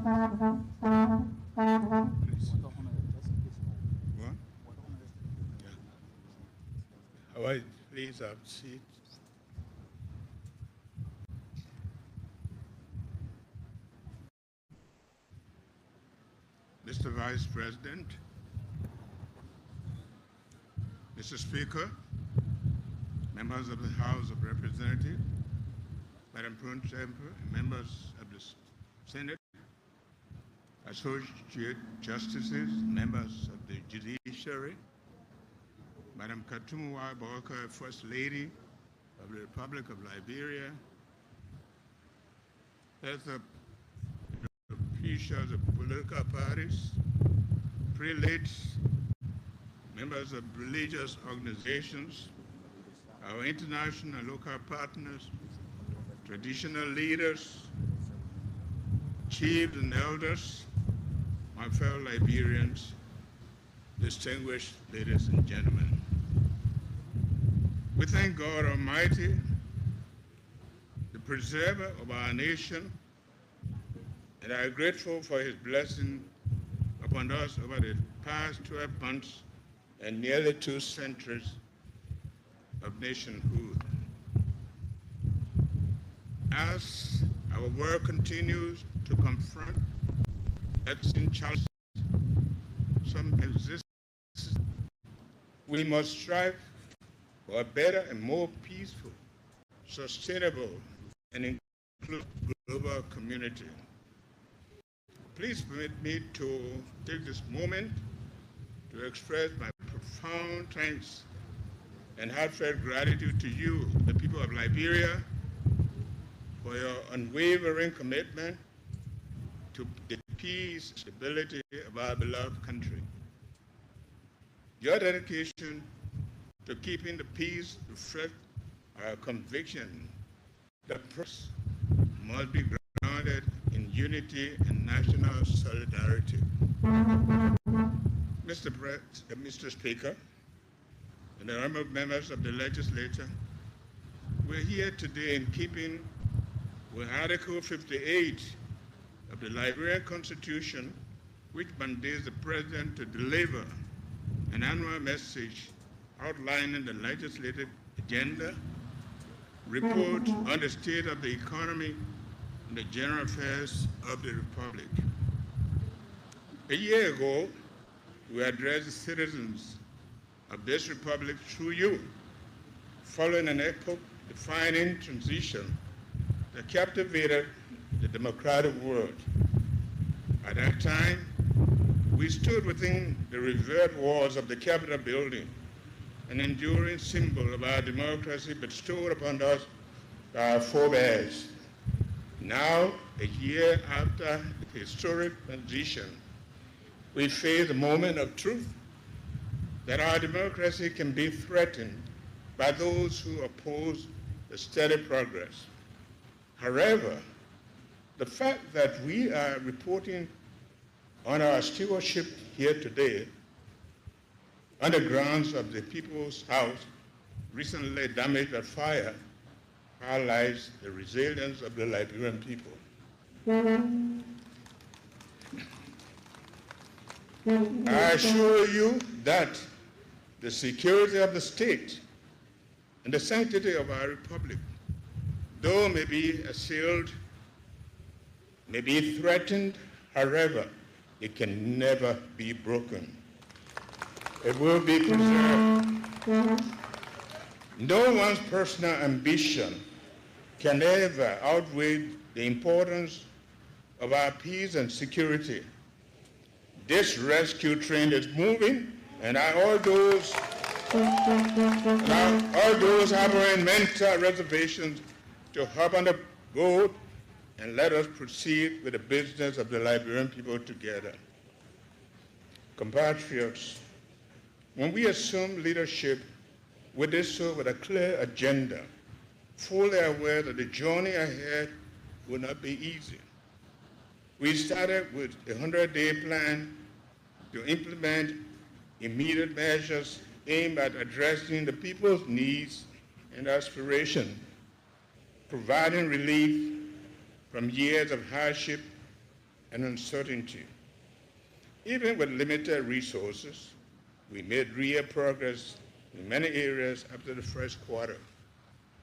What? Yeah. All right, please have a seat. Mr. Vice President, Mr. Speaker, members of the House of Representatives, Madam Pro Tempore, members of the Senate, Associate Justices, members of the Judiciary, Madam Katumu Wai-Bawuah, First Lady of the Republic of Liberia, heads of officials of political parties, prelates, members of religious organizations, our international and local partners, traditional leaders, chiefs and elders, my fellow Liberians, distinguished ladies and gentlemen. We thank God Almighty, the preserver of our nation, and are grateful for his blessing upon us over the past 12 months and nearly 2 centuries of nationhood. As our work continues to confront vexing challenges, some exist, we must strive for a better and more peaceful, sustainable, and inclusive global community. Please permit me to take this moment to express my profound thanks and heartfelt gratitude to you, the people of Liberia, for your unwavering commitment to the peace and stability of our beloved country. Your dedication to keeping the peace reflects our conviction that peace must be grounded in unity and national solidarity. Mr. Speaker, and the honorable members of the legislature, we're here today in keeping with Article 58 of the Liberian Constitution, which mandates the President to deliver an annual message outlining the legislative agenda, report on the state of the economy and the general affairs of the Republic. A year ago, we addressed the citizens of this Republic through you, following an epoch-defining transition that captivated the democratic world. At that time, we stood within the revered walls of the Capitol building, an enduring symbol of our democracy bestowed upon us by our forebears. Now, a year after the historic transition, we face a moment of truth that our democracy can be threatened by those who oppose the steady progress. However, the fact that we are reporting on our stewardship here today on the grounds of the People's House recently damaged by fire highlights the resilience of the Liberian people. I assure you that the security of the state and the sanctity of our republic, though may be assailed, may be threatened, however, it can never be broken. It will be preserved. No one's personal ambition can ever outweigh the importance of our peace and security. This rescue train is moving, and all those harboring mental reservations to hop on the boat and let us proceed with the business of the Liberian people together. Compatriots, when we assume leadership, we did so with a clear agenda, fully aware that the journey ahead will not be easy. We started with a 100-day plan to implement immediate measures aimed at addressing the people's needs and aspirations, providing relief from years of hardship and uncertainty. Even with limited resources, we made real progress in many areas after the first quarter.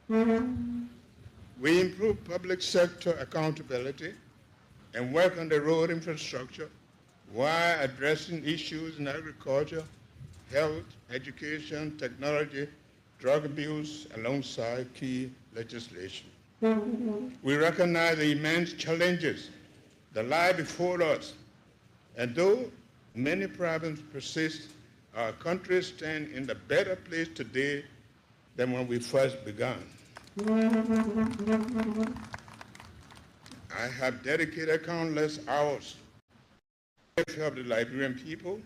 We improved public sector accountability and work on the road infrastructure while addressing issues in agriculture, health, education, technology, drug abuse, alongside key legislation. We recognize the immense challenges that lie before us, and though many problems persist, our country stands in a better place today than when we first began. I have dedicated countless hours to help the Liberian people,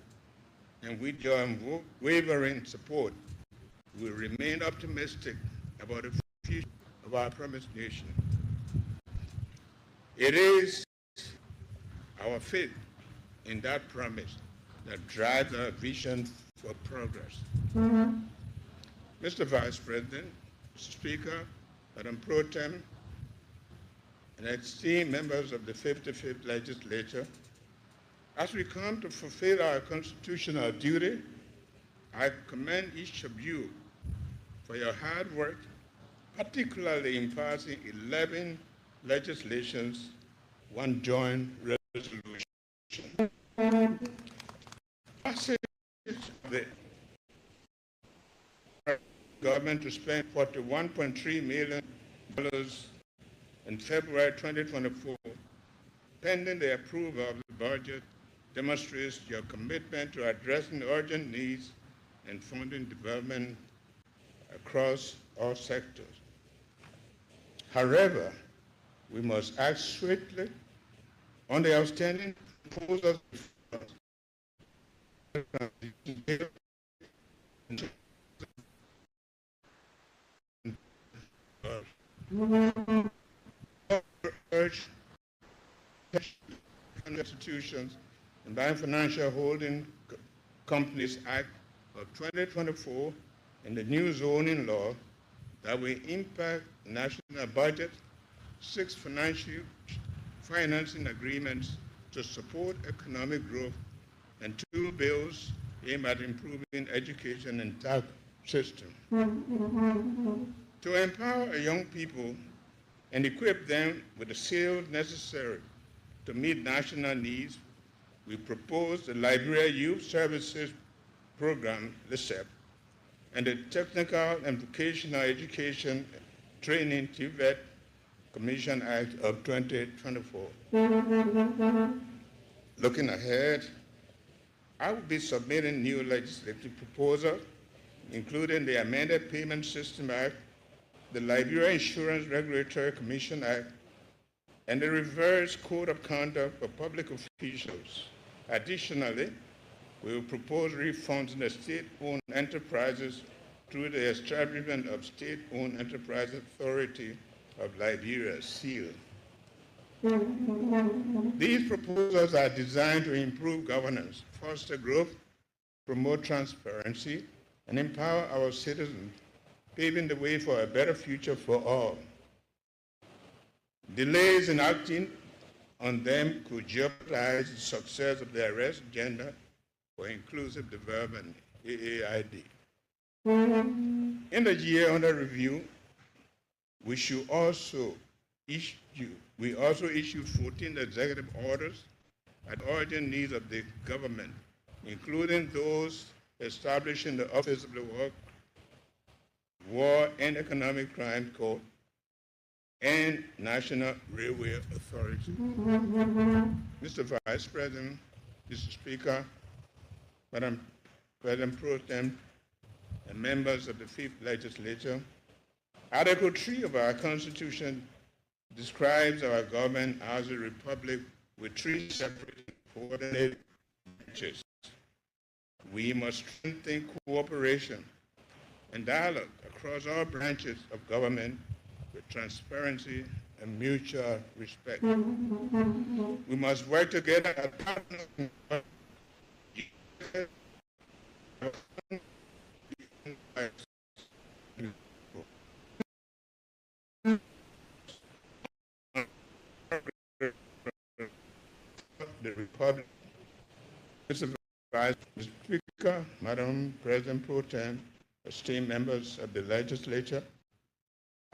and with your unwavering support, we remain optimistic about the future of our promised nation. It is our faith in that promise that drives our vision for progress. Mr. Vice President, Mr. Speaker, Madam Pro Tem, and esteemed members of the 55th Legislature, as we come to fulfill our constitutional duty, I commend each of you for your hard work, particularly in passing 11 legislations, one joint resolution. Passage of the government to spend $41.3 million in February 2024, pending the approval of the budget, demonstrates your commitment to addressing urgent needs and funding development across all sectors. However, we must act swiftly on the outstanding proposals urge institutions and by Financial Holding Companies Act of 2024 and the new zoning law that will impact the national budget, 6 financing agreements to support economic growth, and 2 bills aimed at improving education and tax system. To empower young people and equip them with the skills necessary to meet national needs, we propose the Liberia Youth Services Program, LISEP, and the Technical and Vocational Education Training TVET Commission Act of 2024. Looking ahead, I will be submitting new legislative proposals, including the Amended Payment System Act, the Liberia Insurance Regulatory Commission Act, and the Revised Code of Conduct for Public Officials. Additionally, we will propose refunds in the state-owned enterprises through the establishment of State-Owned Enterprise Authority of Liberia, SEAL. These proposals are designed to improve governance, foster growth, promote transparency, and empower our citizens, paving the way for a better future for all. Delays in acting on them could jeopardize the success of the Arrest Agenda for Inclusive Development, AAID. In the year under review, we also issued 14 executive orders at urgent needs of the government, including those establishing the Office of the War and Economic Crime Court and National Railway Authority. Mr. Vice President, Mr. Speaker, Madam President Pro Tem, and members of the 5th Legislature, Article 3 of our Constitution describes our government as a republic with 3 separate coordinated branches. We must strengthen cooperation and dialogue across all branches of government with transparency and mutual respect. We must work together as partners. Republic. Mr. Vice Speaker, Madam President Pro Tem, esteemed members of the legislature,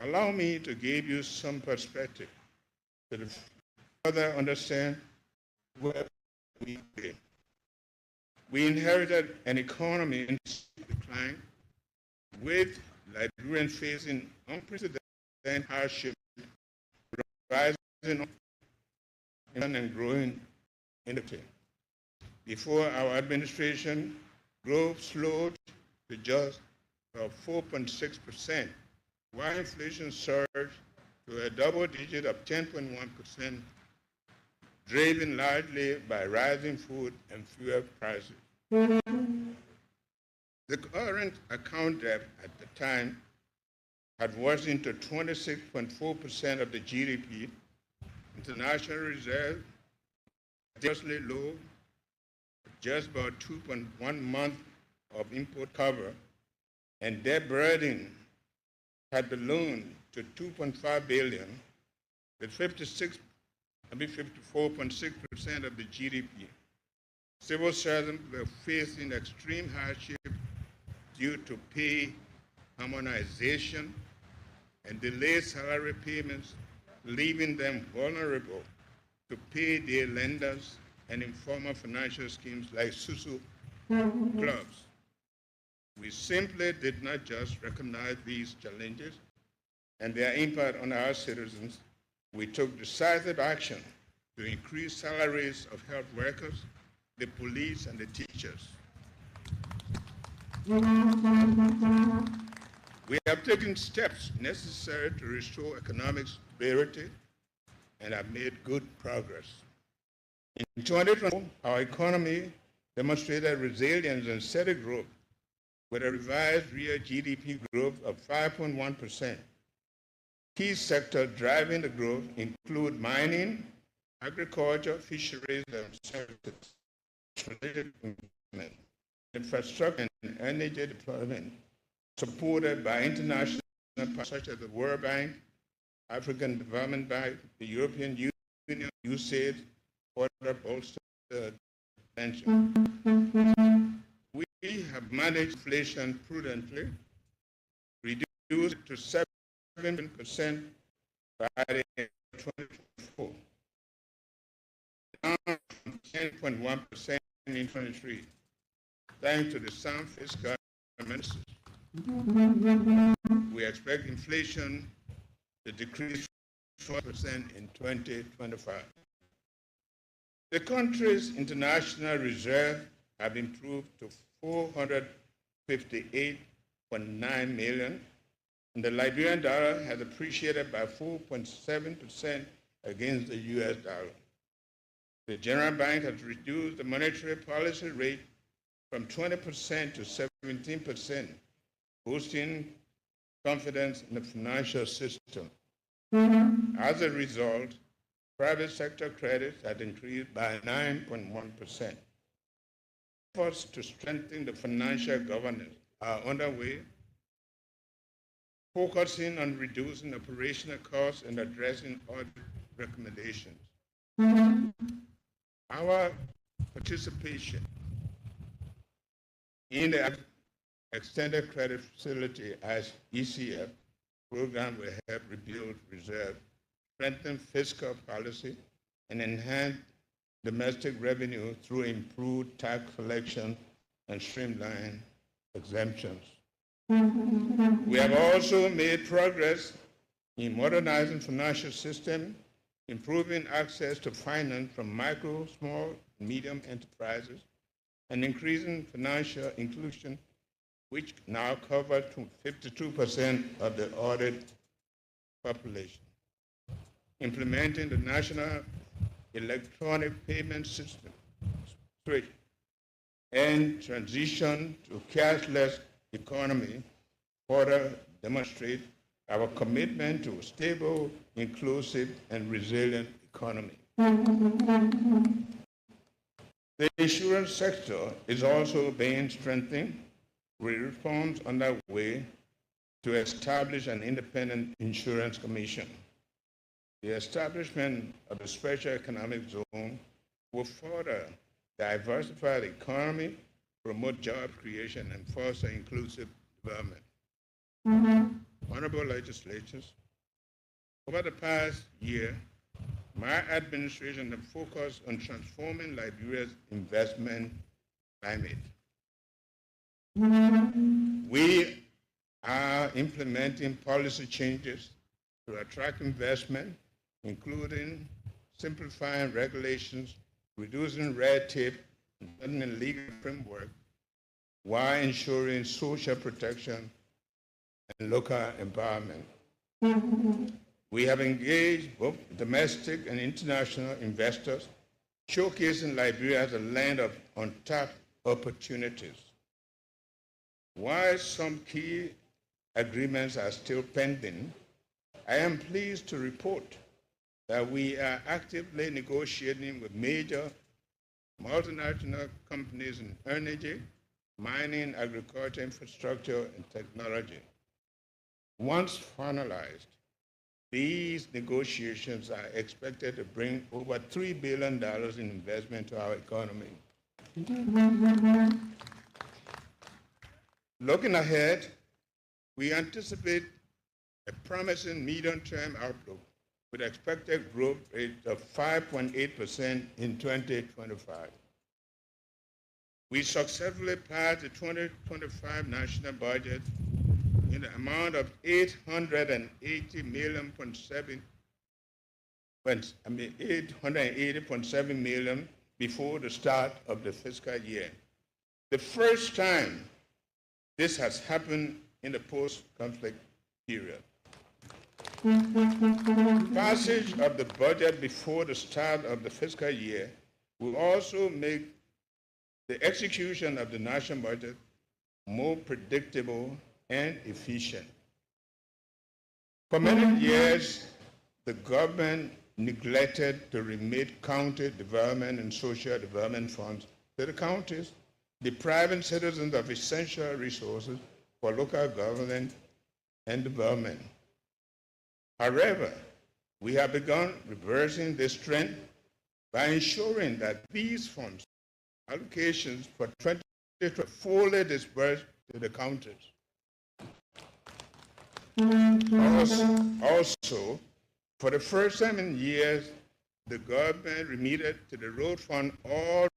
allow me to give you some perspective to further understand where we came. We inherited an economy in decline with Liberians facing unprecedented hardship, rising and growing inequality. Before our administration, growth slowed to just about 4.6%, while inflation surged to a double digit of 10.1%, driven largely by rising food and fuel prices. The current account debt at the time had worsened to 26.4% of the GDP. International reserve dangerously low, just about 2.1 months of import cover, and debt burden had ballooned to 2.5 billion, with 54.6% of the GDP. Civil servants were facing extreme hardship due to pay harmonization and delayed salary payments, leaving them vulnerable to payday lenders and informal financial schemes like SUSU clubs. We simply did not just recognize these challenges and their impact on our citizens. We took decisive action to increase salaries of health workers, the police, and the teachers. We have taken steps necessary to restore economic stability and have made good progress. In 2020, our economy demonstrated resilience and steady growth with a revised real GDP growth of 5.1%. Key sectors driving the growth include mining, agriculture, fisheries, and services, infrastructure and energy deployment, supported by international partners such as the World Bank, African Development Bank, the European Union, USAID, further bolstered attention. We have managed inflation prudently, reduced it to 7% by the end of 2024, down from 10.1% in 23, thanks to the sound fiscal measures. We expect inflation to decrease 4% in 2025. The country's international reserve have improved to 458.9 million, and the Liberian dollar has appreciated by 4.7% against the US dollar. The General Bank has reduced the monetary policy rate from 20% to 17%, boosting confidence in the financial system. As a result, private sector credit had increased by 9.1%. Efforts to strengthen the financial governance are underway, focusing on reducing operational costs and addressing audit recommendations. Our participation in the Extended Credit Facility as ECF program will help rebuild reserve, strengthen fiscal policy, and enhance domestic revenue through improved tax collection and streamlined exemptions. We have also made progress in modernizing financial system, improving access to finance from micro, small, and medium enterprises, and increasing financial inclusion, which now covers 52% of the audit population. Implementing the National Electronic Payment System, SWIFT, and transition to cashless economy further demonstrate our commitment to a stable, inclusive, and resilient economy. The insurance sector is also being strengthened with reforms underway to establish an independent insurance commission. The establishment of the Special Economic Zone will further diversify the economy, promote job creation, and foster inclusive development. Honorable legislators, over the past year, my administration has focused on transforming Liberia's investment climate. We are implementing policy changes to attract investment, including simplifying regulations, reducing red tape, and a legal framework, while ensuring social protection and local empowerment. We have engaged both domestic and international investors, showcasing Liberia as a land of untapped opportunities. While some key agreements are still pending, I am pleased to report that we are actively negotiating with major multinational companies in energy, mining, agriculture, infrastructure, and technology. Once finalized, these negotiations are expected to bring over $3 billion in investment to our economy. Looking ahead, we anticipate a promising medium-term outlook with expected growth rate of 5.8% in 2025. We successfully passed the 2025 national budget in the amount of $880.7 million before the start of the fiscal year. The first time this has happened in the post-conflict period. Passage of the budget before the start of the fiscal year will also make the execution of the national budget more predictable and efficient. For many years, the government neglected to remit county development and social development funds to the counties, depriving citizens of essential resources for local government and development. However, we have begun reversing this trend by ensuring that these funds, allocations for 2020, are fully disbursed to the counties. Also, for the first time in years, the government remitted to the road fund all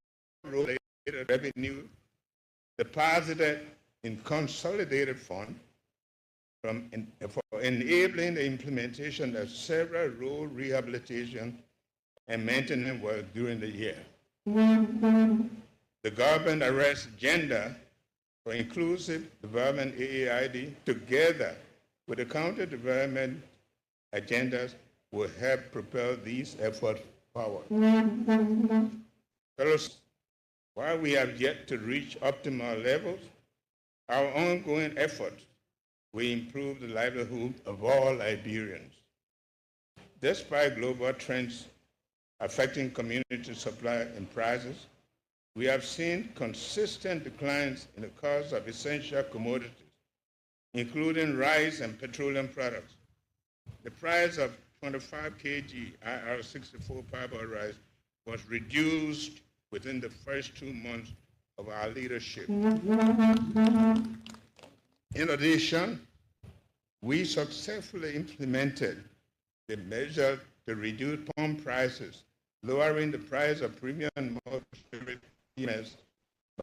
road-related revenue deposited in consolidated fund for enabling the implementation of several road rehabilitation and maintenance work during the year. The government arrests Agenda for Inclusive Development, AAID, together with the county development agendas, will help propel these efforts forward. Fellows, while we have yet to reach optimal levels, our ongoing efforts will improve the livelihood of all Liberians. Despite global trends affecting community supply and prices, we have seen consistent declines in the cost of essential commodities, including rice and petroleum products. The price of 25 kg IR64 parboiled rice was reduced within the first 2 months of our leadership. In addition, we successfully implemented the measure to reduce palm prices, lowering the price of premium malt spirit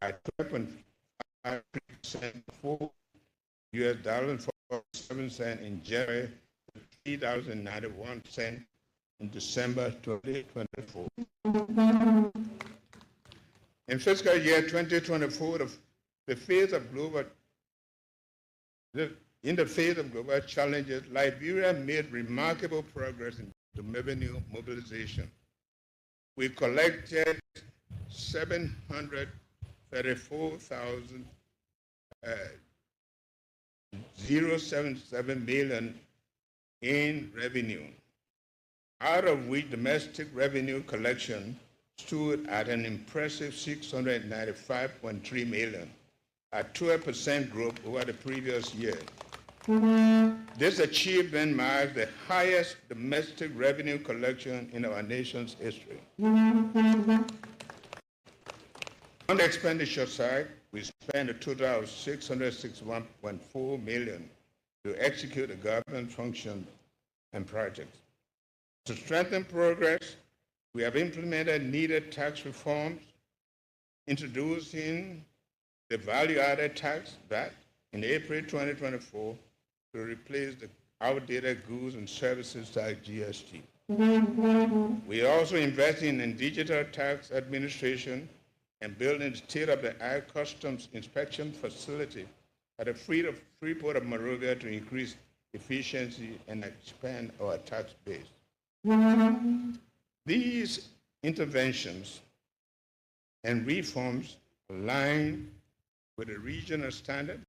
by 12.5% for $US$47 in January to $3.91 in December 2024. In fiscal year 2024, in the face of global challenges, Liberia made remarkable progress in revenue mobilization. We collected $734,077 million in revenue, out of which domestic revenue collection stood at an impressive $695.3 million, a 12% growth over the previous year. This achievement marks the highest domestic revenue collection in our nation's history. On the expenditure side, we spent a total of $661.4 million to execute the government functions and projects. To strengthen progress, we have implemented needed tax reforms, introducing the value-added tax VAT in April 2024 to replace the outdated goods and services tax GST. We are also investing in digital tax administration and building state-of-the-art customs inspection facility at the Freeport of Monrovia to increase efficiency and expand our tax base. These interventions and reforms align with the regional standard,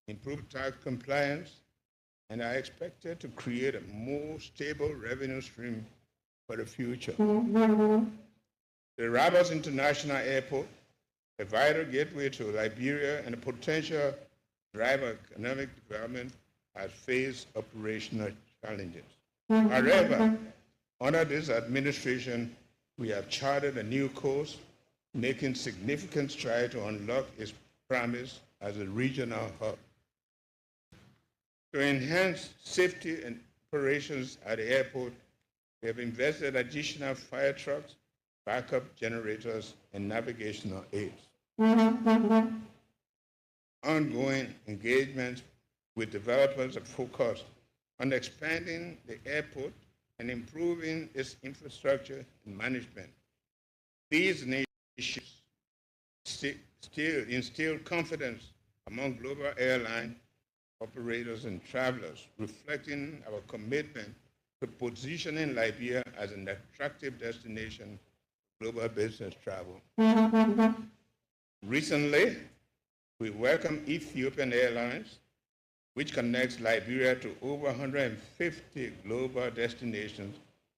improve tax compliance, and are expected to create a more stable revenue stream for the future. The Rabas International Airport, a vital gateway to Liberia and a potential driver of economic development, has faced operational challenges. However, under this administration, we have charted a new course, making significant strides to unlock its promise as a regional hub. To enhance safety and operations at the airport, we have invested additional fire trucks, backup generators, and navigational aids. Ongoing engagements with developers are focused on expanding the airport and improving its infrastructure and management. These initiatives still instill confidence among global airline operators and travelers, reflecting our commitment to positioning Liberia as an attractive destination for global business travel. Recently, we welcomed Ethiopian Airlines, which connects Liberia to over 150 global destinations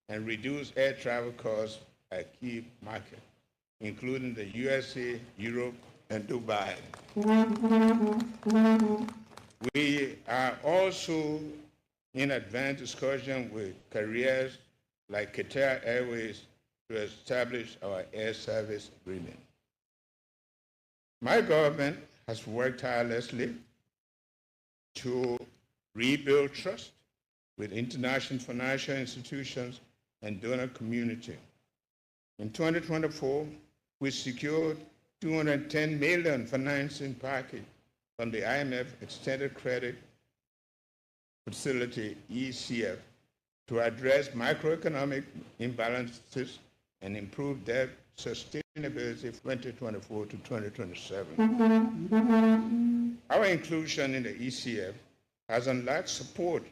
and reduce air travel costs at key markets, including the USA, Europe, and Dubai. We are also in advanced discussion with carriers like Qatar Airways to establish our air service agreement. My government has worked tirelessly to rebuild trust with international financial institutions and donor community. In 2024, we secured $210 million financing package from the IMF Extended Credit Facility, ECF, to address macroeconomic imbalances and improve debt sustainability from 2024 to 2027. Our inclusion in the ECF has unlocked support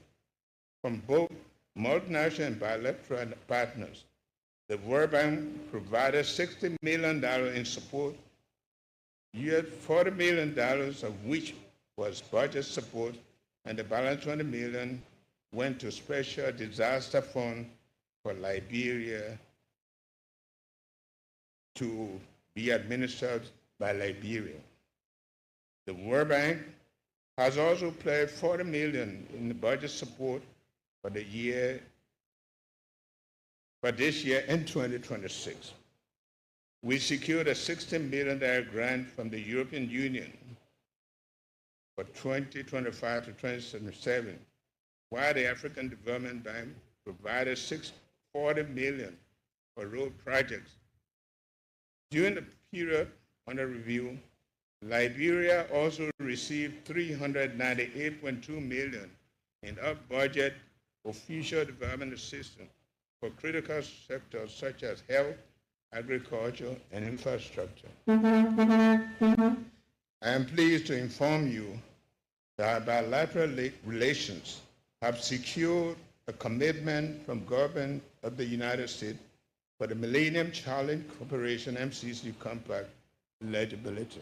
from both multinational and bilateral partners. The World Bank provided $60 million in support, $40 million of which was budget support, and the balance $20 million went to Special Disaster Fund for Liberia to be administered by Liberia. The World Bank has also pledged $40 million in the budget support for this year in 2026. We secured a $16 million grant from the European Union for 2025 to 2027, while the African Development Bank provided $40 million for road projects. During the period under review, Liberia also received $398.2 million in up-budget official development assistance for critical sectors such as health, agriculture, and infrastructure. I am pleased to inform you that our bilateral relations have secured a commitment from government of the United States for the Millennium Challenge Corporation MCC Compact eligibility.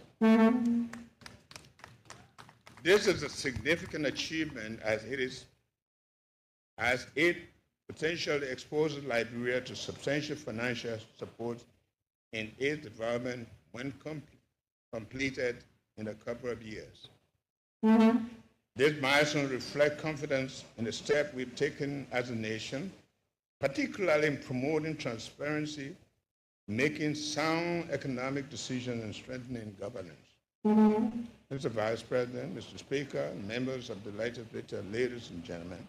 This is a significant achievement as it potentially exposes Liberia to substantial financial support in its development when completed in a couple of years. This milestone reflects confidence in the step we've taken as a nation, particularly in promoting transparency, making sound economic decisions, and strengthening governance. Mr. Vice President, Mr. Speaker, members of the legislature, ladies and gentlemen,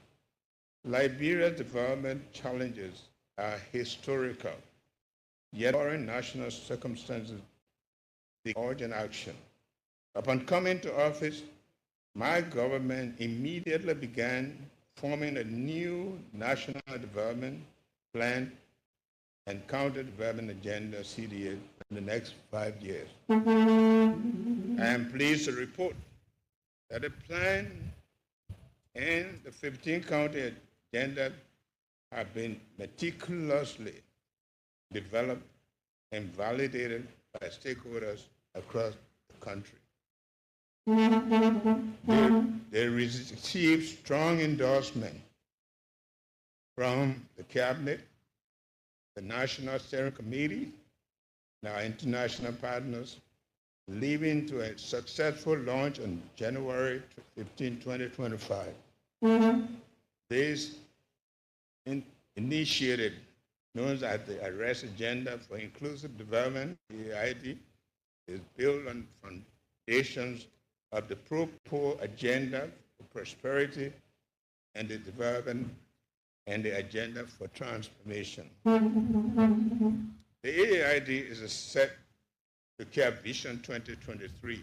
Liberia's development challenges are historical, yet foreign national circumstances urgent action. Upon coming to office, my government immediately began forming a new national development plan and counter development agenda, CDA, in the next 5 years. I am pleased to report that the plan and the 15 county agenda have been meticulously developed and validated by stakeholders across the country. They received strong endorsement from the Cabinet, the National Steering Committee, and our international partners, leading to a successful launch on January 15, 2025. This initiative, known as the Arrest Agenda for Inclusive Development, AID, is built on foundations of the Pro-Poor Agenda for Prosperity and the Development and the Agenda for Transformation. The AID is a set to carry Vision 2023,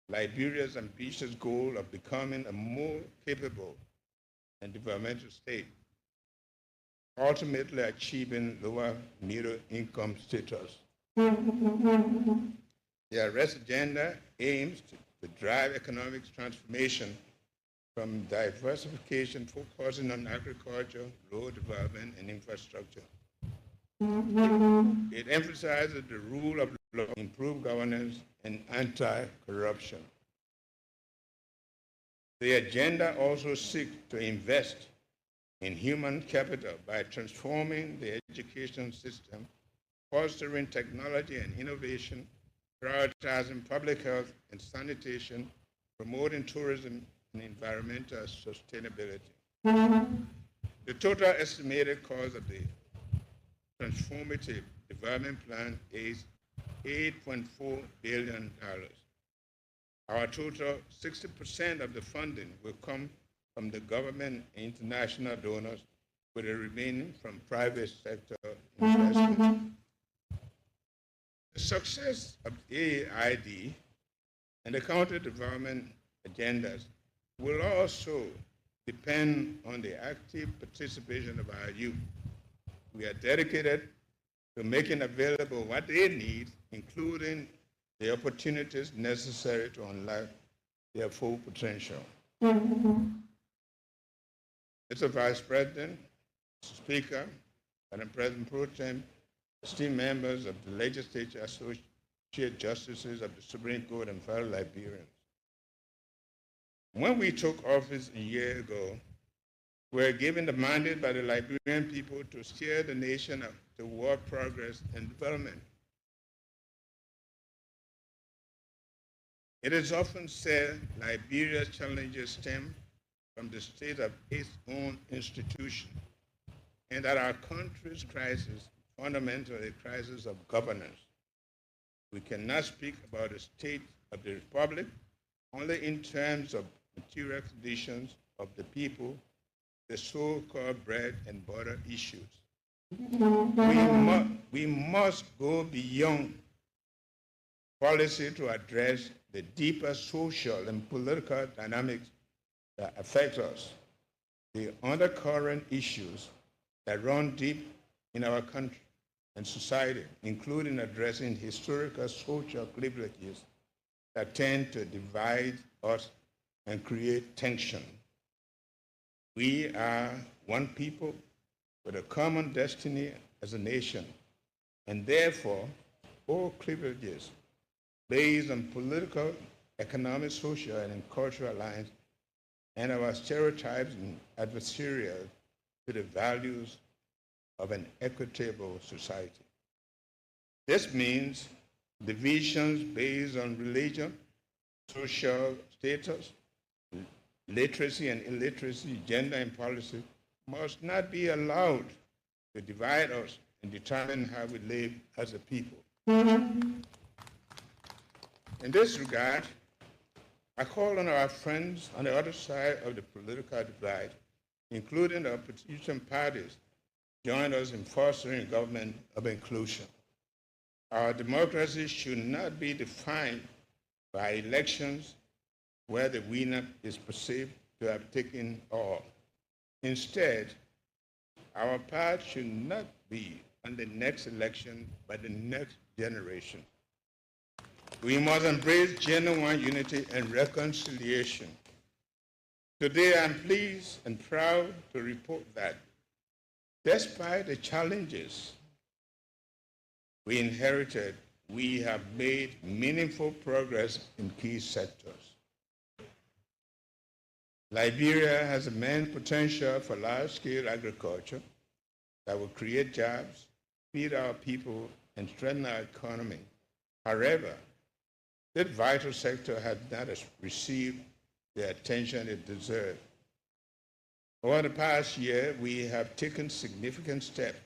Liberia's ambitious goal of becoming a more capable and developmental state, ultimately achieving lower middle income status. The Arrest Agenda aims to drive economic transformation from diversification focusing on agriculture, rural development, and infrastructure. It emphasizes the rule of law, improved governance, and anti-corruption. The agenda also seeks to invest in human capital by transforming the education system, fostering technology and innovation, prioritizing public health and sanitation, promoting tourism and environmental sustainability. The total estimated cost of the transformative development plan is $8.4 billion. Our total 60% of the funding will come from the government and international donors, with the remaining from private sector investment. The success of AID and the counter development agendas will also depend on the active participation of our youth. We are dedicated to making available what they need, including the opportunities necessary to unlock their full potential. Mr. Vice President, Mr. Speaker, Madam President Pro Tem, esteemed members of the legislature, associate justices of the Supreme Court, and fellow Liberians. When we took office a year ago, we were given the mandate by the Liberian people to steer the nation toward progress and development. It is often said Liberia's challenges stem from the state of its own institution, and that our country's crisis is fundamentally a crisis of governance. We cannot speak about the state of the Republic only in terms of material conditions of the people, the so-called bread and butter issues. We must go beyond policy to address the deeper social and political dynamics that affect us, the undercurrent issues that run deep in our country and society, including addressing historical social cleavages that tend to divide us and create tension. We are one people with a common destiny as a nation, and therefore all cleavages based on political, economic, social, and cultural lines, and our stereotypes and adversarial to the values of an equitable society. This means divisions based on religion, social status, literacy and illiteracy, gender and policy must not be allowed to divide us and determine how we live as a people. In this regard, I call on our friends on the other side of the political divide, including the opposition parties, to join us in fostering a government of inclusion. Our democracy should not be defined by elections where the winner is perceived to have taken all. Instead, our path should not be on the next election, but the next generation. We must embrace genuine unity and reconciliation. Today, I'm pleased and proud to report that despite the challenges we inherited, we have made meaningful progress in key sectors. Liberia has immense potential for large-scale agriculture that will create jobs, feed our people, and strengthen our economy. However, this vital sector has not received the attention it deserves. Over the past year, we have taken significant steps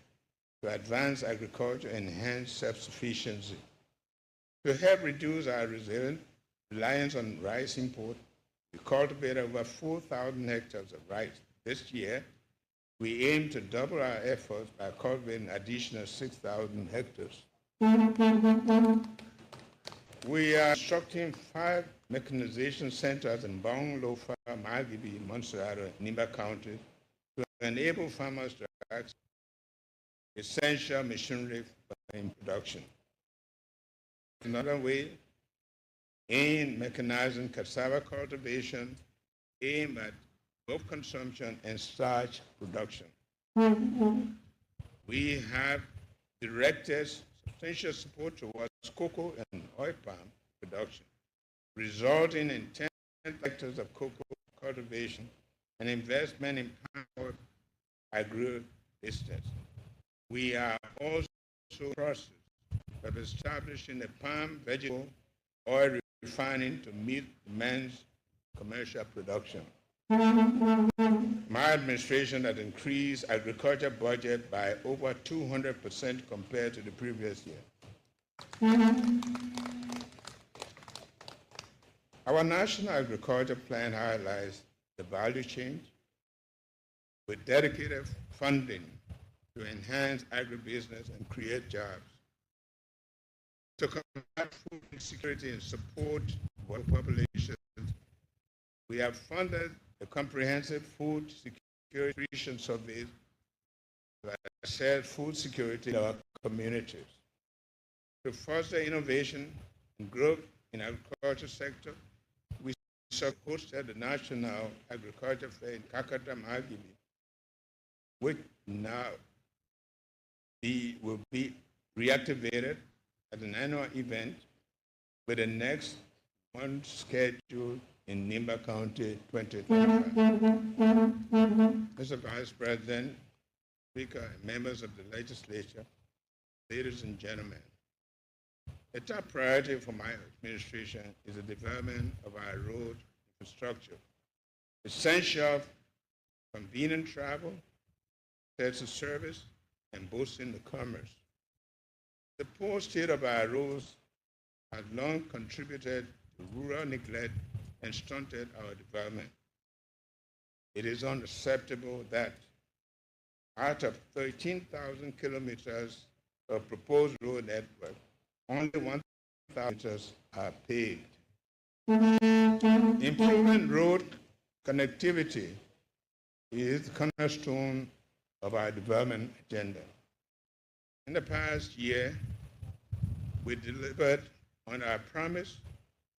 to advance agriculture and enhance self-sufficiency. To help reduce our reliance on rice import, we cultivated over 4,000 hectares of rice. This year, we aim to double our efforts by cultivating an additional 6,000 hectares. We are constructing 5 mechanization centers in Bong, Lofa, Margibi, Montserrat, and Nimba County to enable farmers to access essential machinery in production. Another way, in mechanizing cassava cultivation, aim at both consumption and starch production. We have directed substantial support towards cocoa and oil palm production, resulting in 10 hectares of cocoa cultivation and investment in palm agro-business. We are also in the process of establishing a palm vegetable oil refining to meet demands commercial production. My administration has increased agriculture budget by over 200% compared to the previous year. Our National Agriculture Plan highlights the value chain with dedicated funding to enhance agribusiness and create jobs. To combat food insecurity and support world populations, we have funded a comprehensive food security survey to assess food security in our communities. To foster innovation and growth in the agriculture sector, we hosted the National Agriculture Fair in Kakata, Margibi, which now will be reactivated at an annual event with the next one scheduled in Nimba County 2025. Mr. Vice President, Speaker, and members of the legislature, ladies and gentlemen, the top priority for my administration is the development of our road infrastructure, essential for convenient travel, access service, and boosting the commerce. The poor state of our roads has long contributed to rural neglect and stunted our development. It is unacceptable that out of 13,000 kilometers of proposed road network, only 1,000 kilometers are paved. Improving road connectivity is the cornerstone of our development agenda. In the past year, we delivered on our promise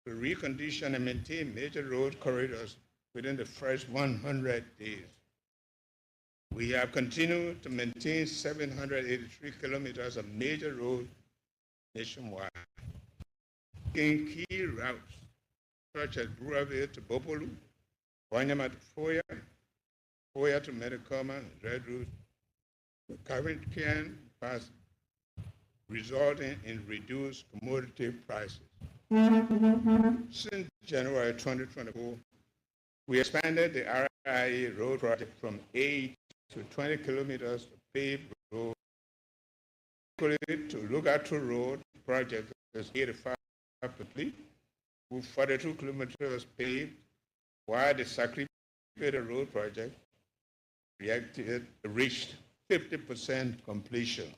to recondition and maintain major road corridors within the first 100 days. We have continued to maintain 783 kilometers of major road nationwide, in key routes such as Buraville to Bopolu, Wanyama to Foya, Foya to Medicoma, Red Route, Caribbean Pass, resulting in reduced commodity prices. Since January 2024, We expanded the RIA road project from 8 to 20 kilometers of paved road. To Lugatu Road project is 85 complete, with 42 kilometers paved, while the Sakri Road project reached 50% completion.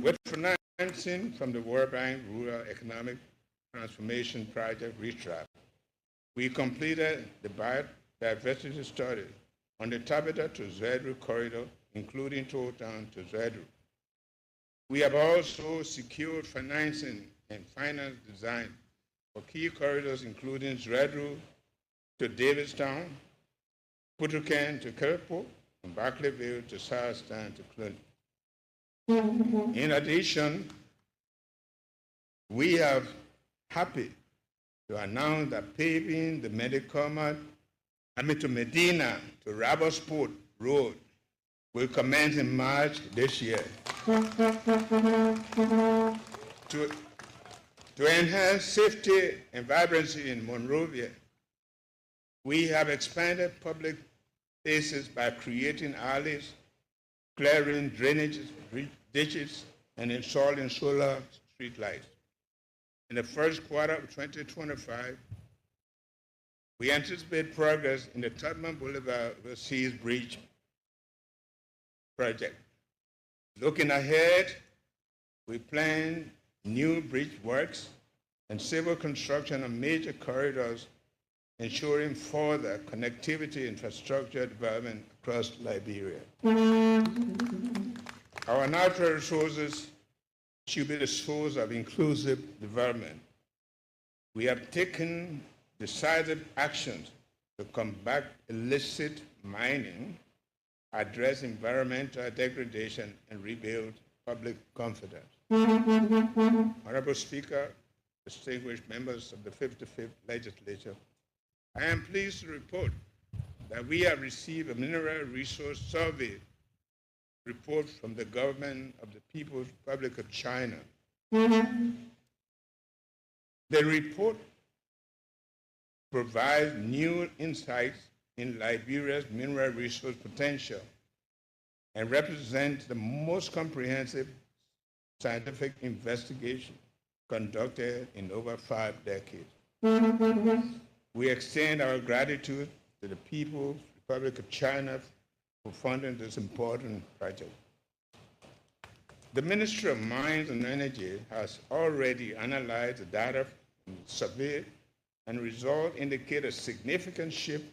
With financing from the World Bank Rural Economic Transformation Project, RETRAP, we completed the biodiversity study on the Tabita to Zedru corridor, including Town to Zedru. We have also secured financing and finance design for key corridors, including Zedru to Davidstown, Putukan to Kerpo, and Barclayville to Southstown to Clinton. In addition, we are happy to announce that paving the to Medina to Rabosport Road will commence in March this year. To enhance safety and vibrancy in Monrovia, we have expanded public spaces by creating alleys, clearing drainages, ditches, and installing solar streetlights. In the first quarter of 2025, we anticipate progress in the Tubman Boulevard Overseas Bridge project. Looking ahead, we plan new bridge works and civil construction on major corridors, ensuring further connectivity infrastructure development across Liberia. Our natural resources should be the source of inclusive development. We have taken decisive actions to combat illicit mining, address environmental degradation, and rebuild public confidence. Honorable Speaker, distinguished members of the 55th Legislature, I am pleased to report that we have received a mineral resource survey report from the government of the People's Republic of China. The report provides new insights in Liberia's mineral resource potential and represents the most comprehensive scientific investigation conducted in over 5 decades. We extend our gratitude to the People's Republic of China for funding this important project. The Ministry of Mines and Energy has already analyzed the data from the survey, and results indicate a significant shift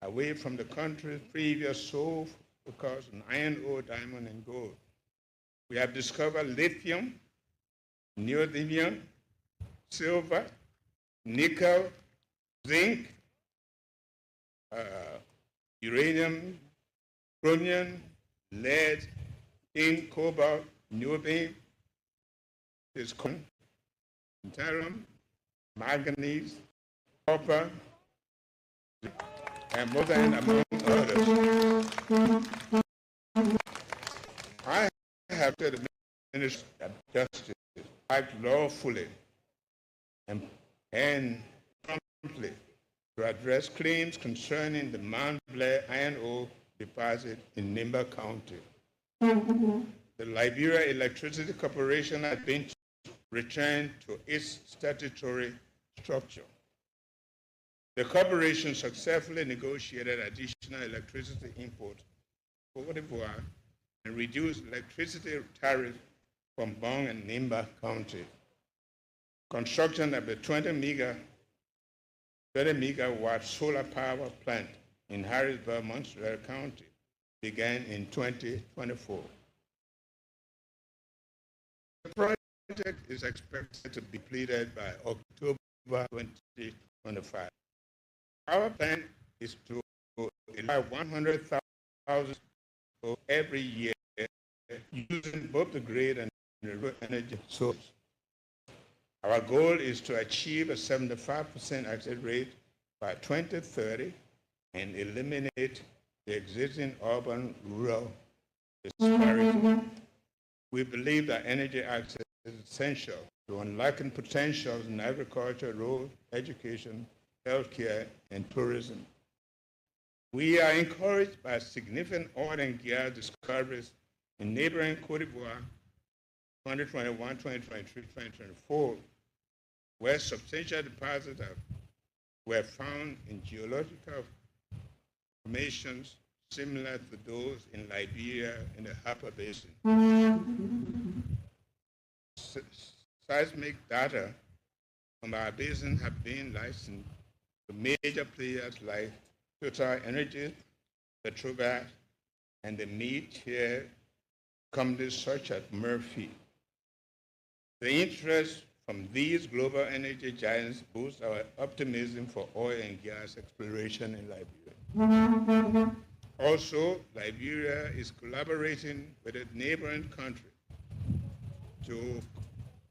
away from the country's previous sole focus on iron ore, diamond, and gold. We have discovered lithium, neodymium, silver, nickel, zinc, uranium, chromium, lead, tin, cobalt, niobium, tantalum, manganese, copper, and molybdenum, among others. I have said the Ministry of Justice act lawfully and promptly to address claims concerning the Mount Blair iron ore deposit in Nimba County. The Liberia Electricity Corporation has been returned to its statutory structure. The corporation successfully negotiated additional electricity import for Côte d'Ivoire and reduced electricity tariffs from Bong and Nimba County. Construction of the 20 megawatt solar power plant in Harrisburg, Montreal County began in 2024. The project is expected to be completed by October 2025. Our plan is to apply 100,000 every year using both the grid and renewable energy source. Our goal is to achieve a 75% exit rate by 2030 and eliminate the existing urban-rural disparity. We believe that energy access is essential to unlocking potentials in agriculture, road, education, healthcare, and tourism. We are encouraged by significant oil and gas discoveries in neighboring Cote d'Ivoire 2021, 2023, 2024, where substantial deposits were found in geological formations similar to those in Liberia in the Upper Basin. Seismic data from our basin have been licensed to major players like Total Energies, Petrobras, and the mid-tier companies such as Murphy. The interest from these global energy giants boosts our optimism for oil and gas exploration in Liberia. Also, Liberia is collaborating with a neighboring country to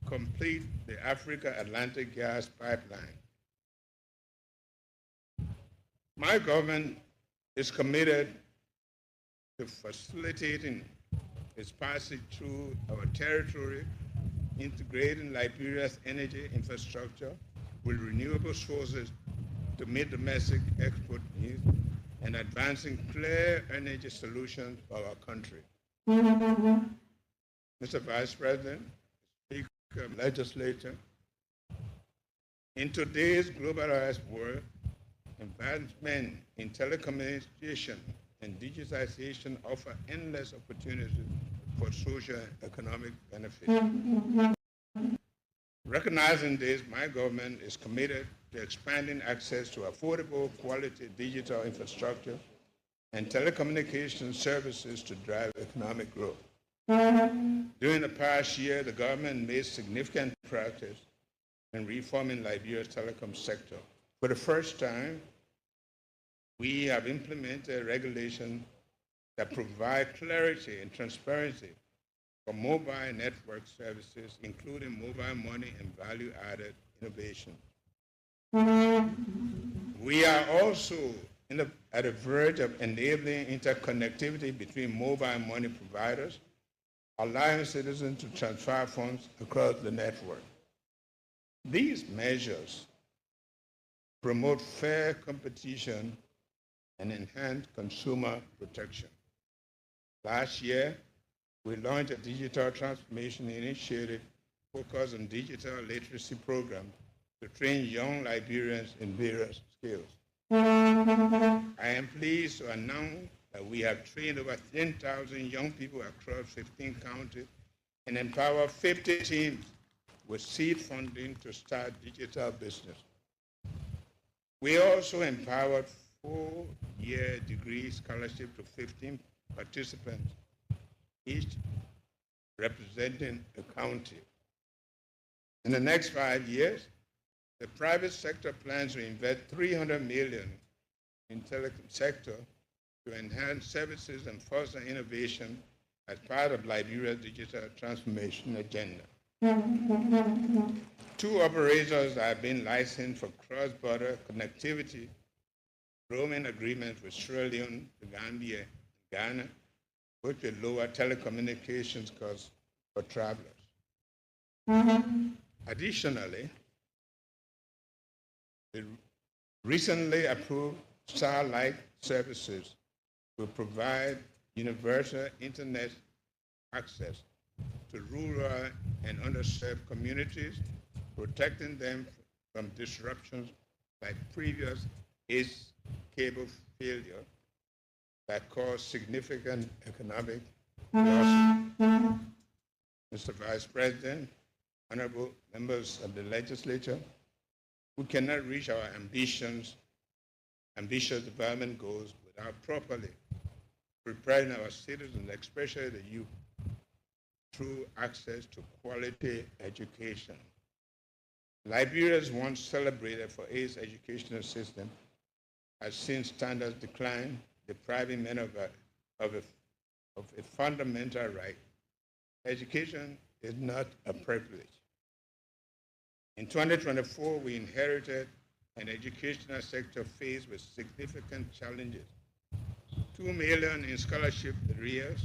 complete the Africa Atlantic gas pipeline. My government is committed to facilitating its passage through our territory, integrating Liberia's energy infrastructure with renewable sources to meet domestic export needs, and advancing clear energy solutions for our country. Mr. Vice President, Speaker, Legislature, in today's globalized world, advancement in telecommunication and digitization offer endless opportunities for social and economic benefits. Recognizing this, my government is committed to expanding access to affordable, quality digital infrastructure and telecommunication services to drive economic growth. During the past year, the government made significant progress in reforming Liberia's telecom sector. For the first time, we have implemented regulations that provide clarity and transparency for mobile network services, including mobile money and value-added innovation. We are also at the verge of enabling interconnectivity between mobile money providers, allowing citizens to transfer funds across the network. These measures promote fair competition and enhance consumer protection. Last year, we launched a digital transformation initiative focused on digital literacy programs to train young Liberians in various skills. I am pleased to announce that we have trained over 10,000 young people across 15 counties and empowered 50 teams with seed funding to start digital business. We also empowered 4-year degree scholarship to 15 participants, each representing a county. In the next 5 years, the private sector plans to invest $300 million in the telecom sector to enhance services and foster innovation as part of Liberia's digital transformation agenda. 2 operators have been licensed for cross-border connectivity, roaming agreements with Sierra Leone, the Gambia, and Ghana, which will lower telecommunications costs for travelers. Additionally, the recently approved Starlink services will provide universal internet access to rural and underserved communities, protecting them from disruptions like previous ACE cable failure that caused significant economic losses. Mr. Vice President, honorable members of the legislature, we cannot reach our ambitious development goals without properly preparing our citizens, especially the youth, through access to quality education. Liberia's once celebrated for its educational system has seen standards decline, depriving men of a fundamental right. Education is not a privilege. In 2024, we inherited an educational sector faced with significant challenges. 2 million in scholarship arrears,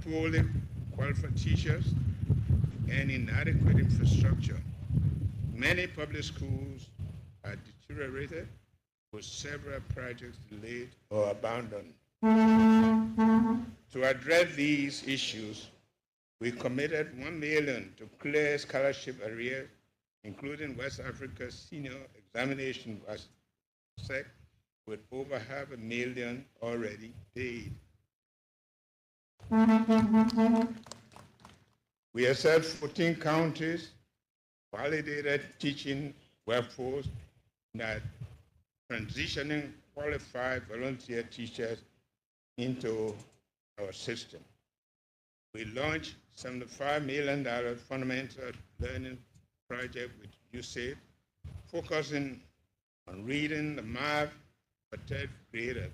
poorly qualified teachers, and inadequate infrastructure. Many public schools are deteriorating deteriorated, with several projects delayed or abandoned. To address these issues, we committed $1 million to clear scholarship arrears, including West Africa's senior examination SEC, with over $500,000 already paid. We assessed 14 counties, validated teaching workforce that transitioning qualified volunteer teachers into our system. We launched $75 million fundamental learning project with USAID, focusing on reading the math for third graders,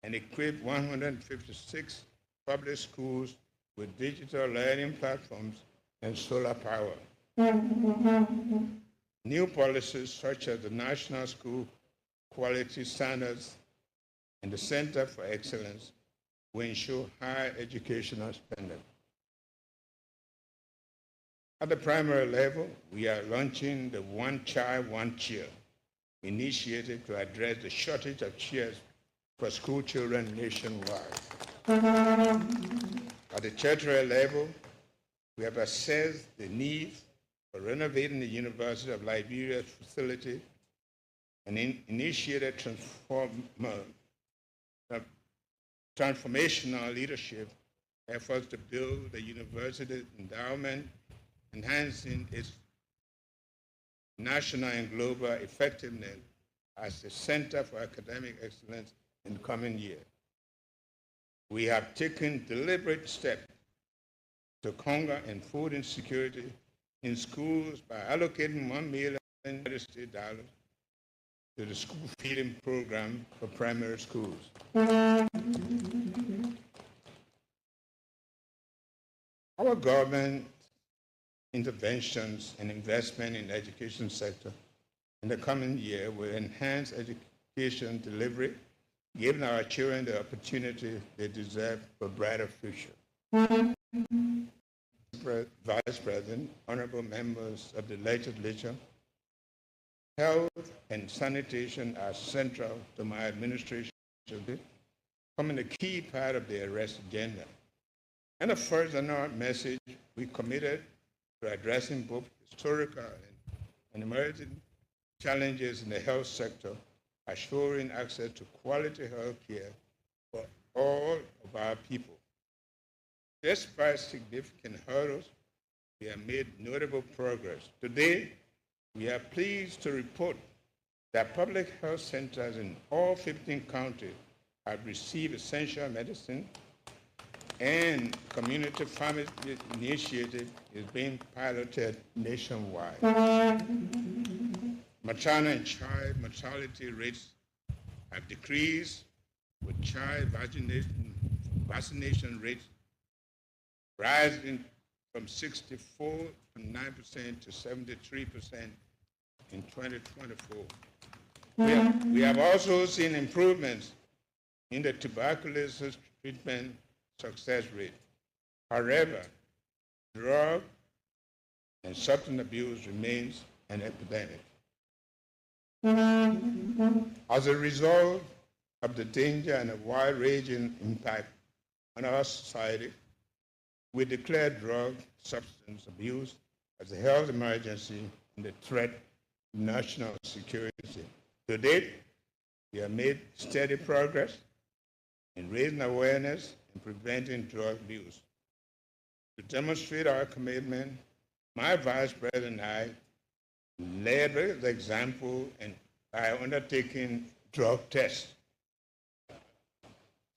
and equipped 156 public schools with digital learning platforms and solar power. New policies such as the National School Quality Standards and the Center for Excellence will ensure high educational standards. At the primary level, we are launching the One Child, One Chair initiative to address the shortage of chairs for school children nationwide. At the tertiary level, we have assessed the need for renovating the University of Liberia's facility and initiated transformational leadership efforts to build the university's endowment, enhancing its national and global effectiveness as a center for academic excellence in the coming year. We have taken deliberate steps to conquer and food insecurity in schools by allocating $1 million to the school feeding program for primary schools. Our government interventions and investment in the education sector in the coming year will enhance education delivery, giving our children the opportunity they deserve for a brighter future. Vice President, honorable members of the legislature, health and sanitation are central to my administration, becoming a key part of the arrest agenda. And a first and our message, we committed to addressing both historical and emerging challenges in the health sector, assuring access to quality health care for all of our people. Despite significant hurdles, we have made notable progress. Today, we are pleased to report that public health centers in all 15 counties have received essential medicine, and community pharmacy initiative is being piloted nationwide. Maternal and child mortality rates have decreased, with child vaccination rates rising from 64.9% to 73% in 2024. We have also seen improvements in the tuberculosis treatment success rate. However, drug and substance abuse remains an epidemic. As a result of the danger and a wide-ranging impact on our society, we declared drug substance abuse as a health emergency and a threat to national security. To date, we have made steady progress in raising awareness and preventing drug abuse. To demonstrate our commitment, my Vice President and I led the example by undertaking drug tests.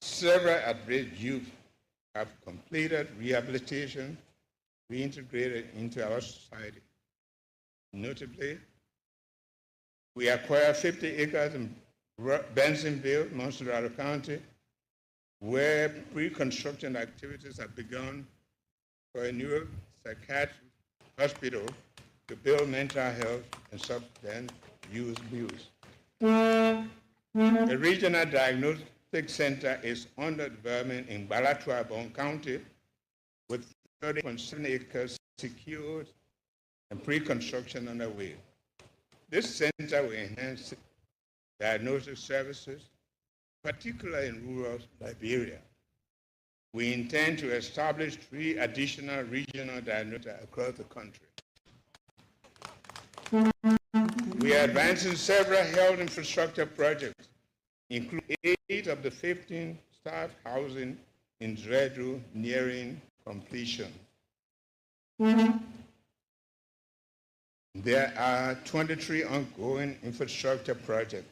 Several at-risk youth have completed rehabilitation, reintegrated into our society. Notably, we acquired 50 acres in Bensonville, Montserrat County, where pre-construction activities have begun for a new psychiatric hospital to build mental health and substance abuse. A regional diagnostic center is under development in Balatuabon County with 30.7 acres secured, and pre-construction underway. This center will enhance diagnostic services, particularly in rural Liberia. We intend to establish 3 additional regional diagnostics across the country. We are advancing several health infrastructure projects, including 8 of the 15 staff housing in Zredru nearing completion. There are 23 ongoing infrastructure projects,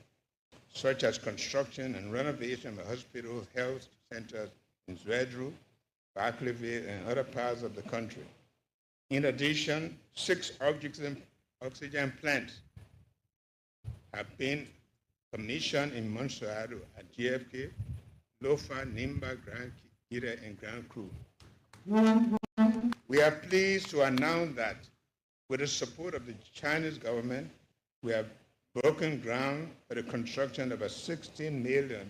such as construction and renovation of hospitals, health centers in Zredru, Barclayville, and other parts of the country. In addition, 6 oxygen plants have been commissioned in Monsuado at GFK, Lofa, Nimba, Grand Kira, and Grand Cru. We are pleased to announce that with the support of the Chinese government, we have broken ground for the construction of a $16 million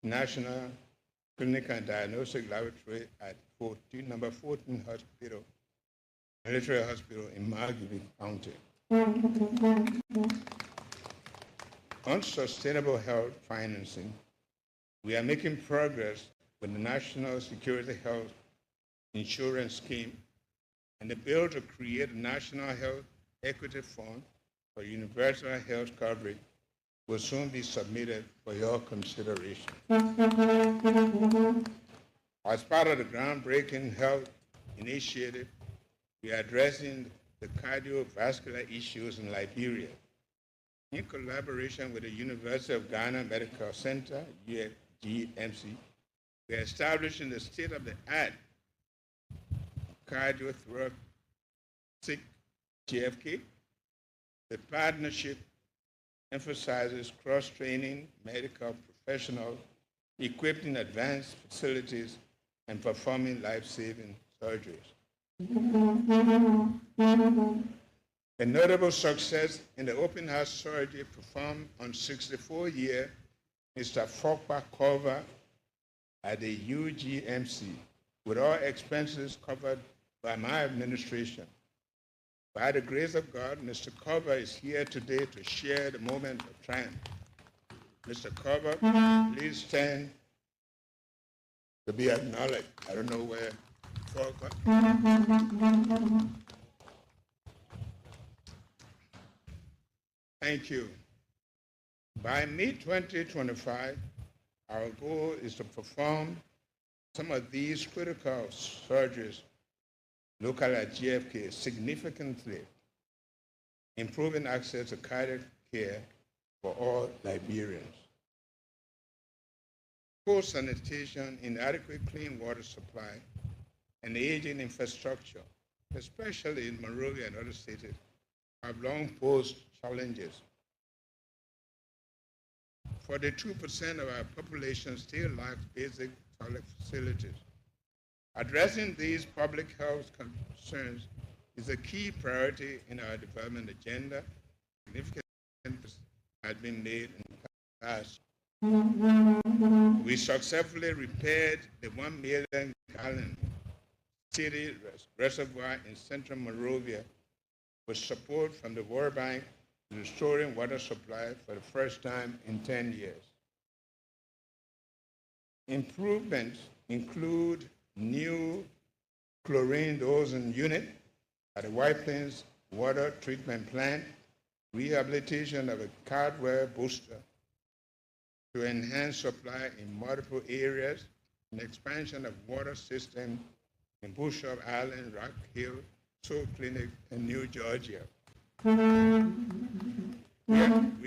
national clinical and diagnostic laboratory at number 14 hospital, military hospital in Margibi County. On sustainable health financing, we are making progress with the National Security Health Insurance Scheme and the bill to create a National Health Equity Fund for universal health coverage will soon be submitted for your consideration. As part of the groundbreaking health initiative, we are addressing the cardiovascular issues in Liberia. In collaboration with the University of Ghana Medical Center, UGMC, we are establishing the state-of-the-art cardiothoracic GFK. The partnership emphasizes cross-training medical professionals equipped in advanced facilities and performing life-saving surgeries. A notable success in the open heart surgery performed on 64-year Mr. Fokpa Cover at the UGMC, with all expenses covered by my administration. By the grace of God, Mr. Cover is here today to share the moment of triumph. Mr. Cover, please stand to be acknowledged. I don't know where Fokpa. Thank you. By mid-2025, our goal is to perform some of these critical surgeries locally at GFK, significantly improving access to cardiac care for all Liberians. Poor sanitation, inadequate clean water supply, and aging infrastructure, especially in Monrovia and other cities, have long posed challenges. 42% of our population still lacks basic toilet facilities. Addressing these public health concerns is a key priority in our development agenda. Significant has been made in the past. We successfully repaired the 1 million gallon city reservoir in central Monrovia with support from the World Bank, restoring water supply for the first time in 10 years. Improvements include new chlorine dosing unit at the White Plains Water Treatment Plant, rehabilitation of a cardware booster to enhance supply in multiple areas, and expansion of water system in Bushop Island, Rock Hill, Soul Clinic, and New Georgia. We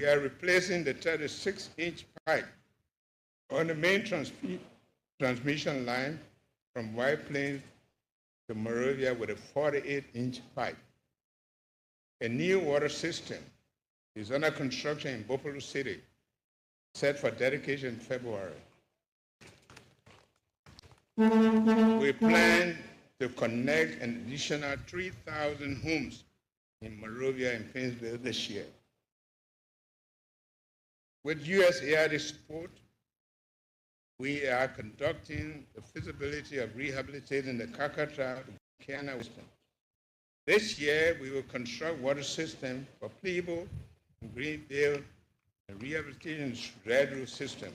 are replacing the 36-inch pipe on the main transmission line from White Plains to Monrovia with a 48-inch pipe. A new water system is under construction in Buffalo City, set for dedication in February. We plan to connect an additional 3,000 homes in Monrovia and Painesville this year. With USAID support, we are conducting the feasibility of rehabilitating the Kakatra to Kiana Western This year, we will construct water system for Plebo and Greenville and rehabilitation Red Roof system.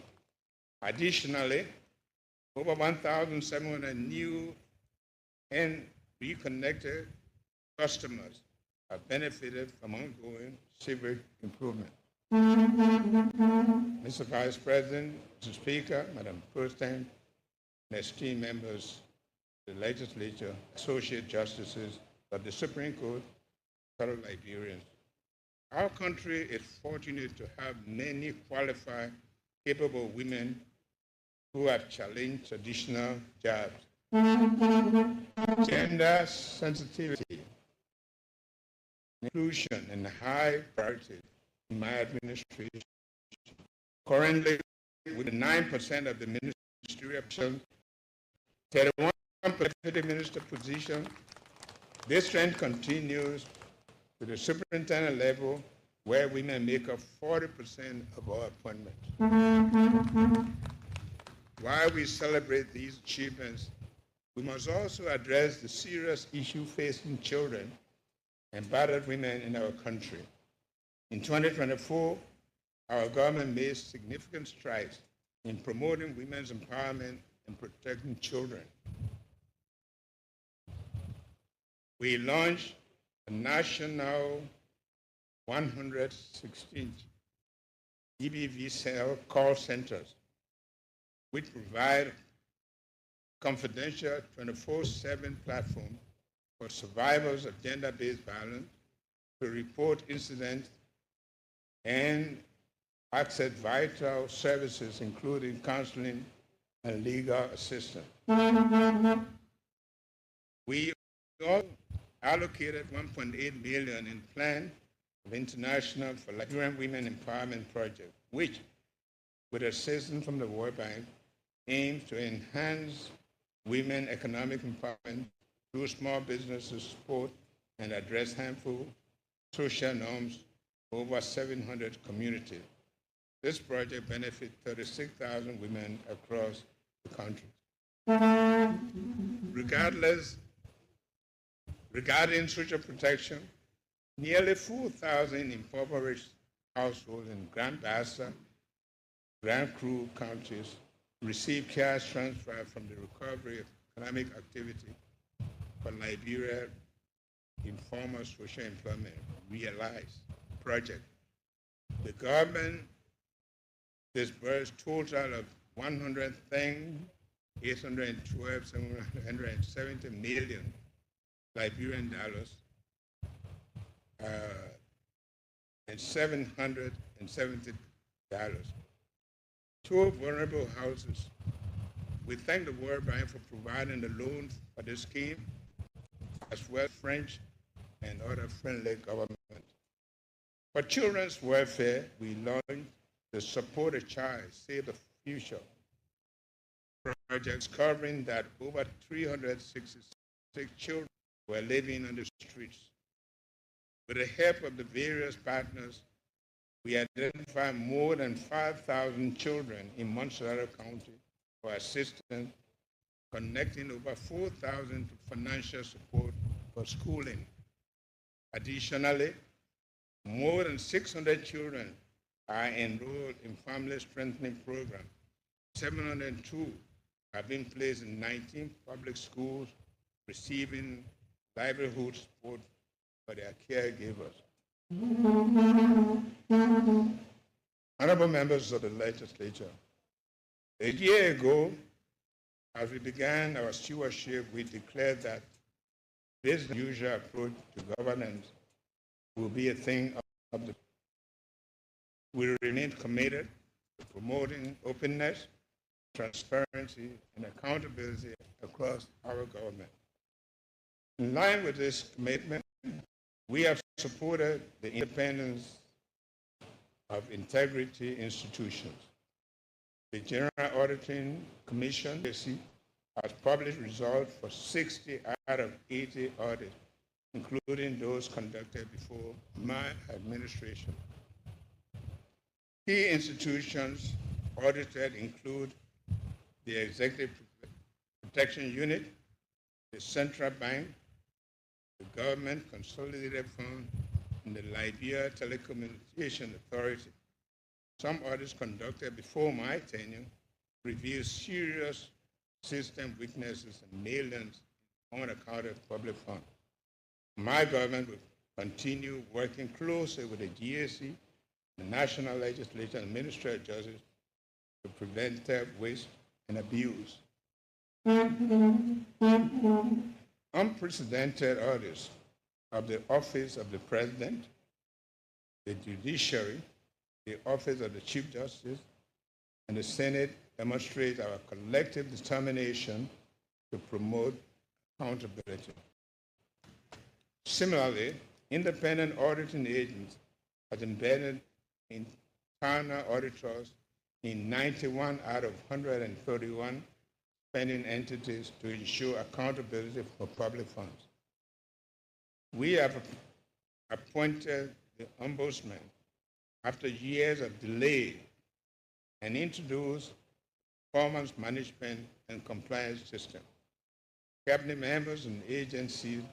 Additionally, over 1,700 new and reconnected customers have benefited from ongoing civic improvement. Mr. Vice President, Mr. Speaker, Madam President, and esteemed members of the legislature, associate justices of the Supreme Court, fellow Liberians. Our country is fortunate to have many qualified, capable women who have challenged traditional jobs. Gender sensitivity, inclusion, and high priority in my administration. Currently, with 9% of the ministerial positions, 31% deputy minister position, this trend continues to the superintendent level, where women make up 40% of our appointments. While we celebrate these achievements, we must also address the serious issue facing children and battered women in our country. In 2024, our government made significant strides in promoting women's empowerment and protecting children. We launched a national 116 EBV cell call centers, which provide confidential 24/7 platform for survivors of gender-based violence to report incidents and access vital services, including counseling and legal assistance. We also allocated $1.8 million in plan of international for Liberian Women Empowerment Project, which, with assistance from the World Bank, aims to enhance women economic empowerment through small businesses support and address harmful social norms over 700 communities. This project benefits 36,000 women across the country. Regarding social protection, nearly 4,000 impoverished households in Grand Bassa, Grand Cru counties receive cash transfer from the Recovery of Economic Activity for Liberia Informal Social Employment Realize project. The government disbursed total of $110,812,770 million Liberian dollars and $770 to vulnerable houses. We thank the World Bank for providing the loan for this scheme, as well as French and other friendly governments. For children's welfare, we launched the Support a Child, Save the Future projects, covering that over 366 children were living on the streets. With the help of the various partners, we identified more than 5,000 children in Montserrat County for assistance, connecting over 4,000 to financial support for schooling. Additionally, more than 600 children are enrolled in family strengthening programs. 702 have been placed in 19 public schools, receiving livelihood support for their caregivers. Honorable members of the legislature, a year ago, as we began our stewardship, we declared that this usual approach to governance will be a thing of the. We remain committed to promoting openness, transparency, and accountability across our government. In line with this commitment, we have supported the independence of integrity institutions. The General Auditing Commission has published results for 60 out of 80 audits, including those conducted before my administration. Key institutions audited include the Executive Protection Unit, the Central Bank, the Government Consolidated Fund, and the Liberia Telecommunication Authority. Some audits conducted before my tenure revealed serious system weaknesses and millions in unaccounted public funds. My government will continue working closely with the GAC, the National Legislature, and Ministry of Justice to prevent theft, waste, and abuse. Unprecedented audits of the Office of the President, the Judiciary, the Office of the Chief Justice, and the Senate demonstrate our collective determination to promote accountability. Similarly, independent auditing agents have embedded internal auditors in 91 out of 131 spending entities to ensure accountability for public funds. We have appointed the Ombudsman after years of delay and introduced performance management and compliance system. Cabinet members and agencies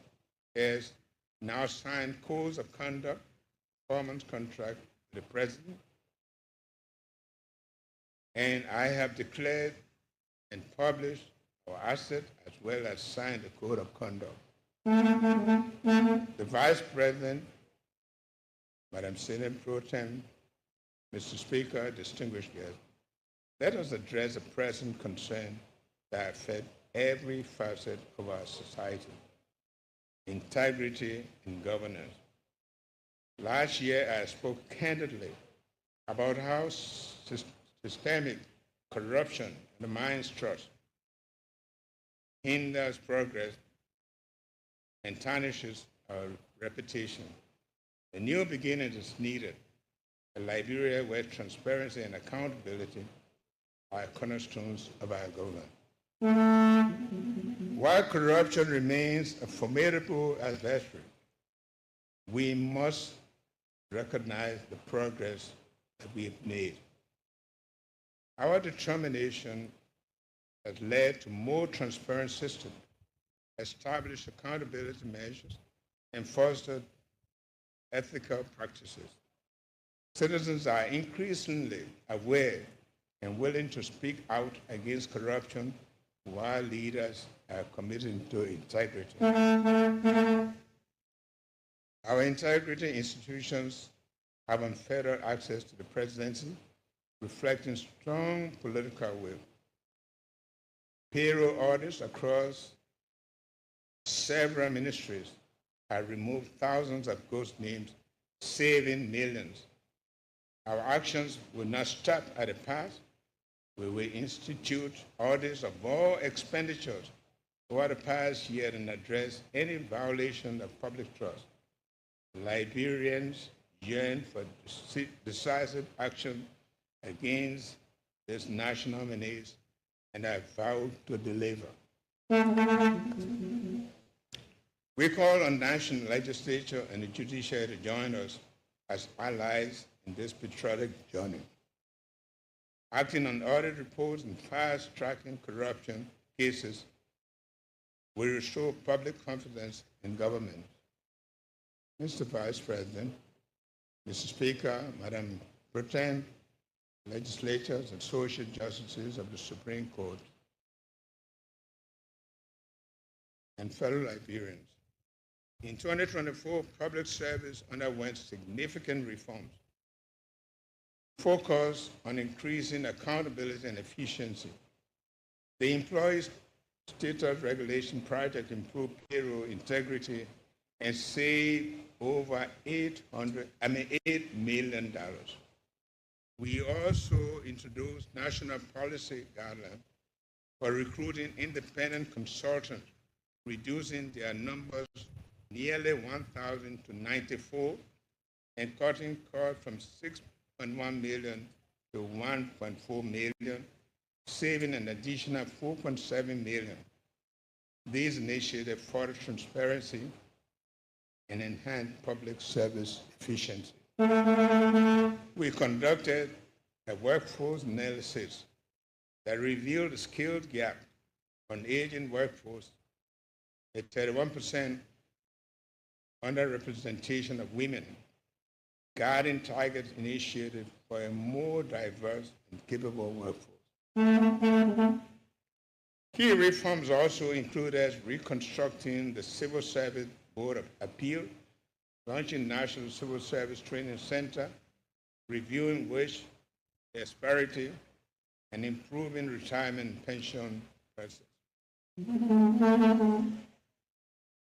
has now signed codes of conduct, performance contract with the President, and I have declared and published our asset as well as signed the code of conduct. The Vice President, Madam Senate Pro Tem, Mr. Speaker, distinguished guests, let us address the present concern that affect every facet of our society: integrity and governance. Last year, I spoke candidly about how systemic corruption undermines trust, hinders progress, and tarnishes our reputation. A new beginning is needed, a Liberia where transparency and accountability are cornerstones of our government. While corruption remains a formidable adversary, we must recognize the progress that we have made. Our determination has led to more transparent systems, established accountability measures, and fostered ethical practices. Citizens are increasingly aware and willing to speak out against corruption while leaders are committed to integrity. Our integrity institutions have unfettered access to the presidency, reflecting strong political will. Payroll audits across several ministries have removed thousands of ghost names, saving millions. Our actions will not stop at the past. We will institute audits of all expenditures over the past year and address any violation of public trust. Liberians yearn for decisive action against this national menace, and I vow to deliver. We call on national legislature and the judiciary to join us as allies in this patriotic journey. Acting on audit reports and fast-tracking corruption cases will restore public confidence in government. Mr. Vice President, Mr. Speaker, Madam Pro Tem, legislators and social justices of the Supreme Court, and fellow Liberians, in 2024, public service underwent significant reforms, focused on increasing accountability and efficiency. The Employees Status Regulation Project improved payroll integrity and saved over $8 million. We also introduced national policy guidelines for recruiting independent consultants, reducing their numbers nearly 1,000 to 94 and cutting costs from 6.1 million to 1.4 million, saving an additional 4.7 million. These initiatives further transparency and enhance public service efficiency. We conducted a workforce analysis that revealed the skilled gap on aging workforce. A 31% underrepresentation of women, Guardian Tigers initiative for a more diverse and capable workforce. Key reforms also include as reconstructing the Civil Service Board of Appeal, launching National Civil Service Training Center, reviewing wage disparity, and improving retirement pension process.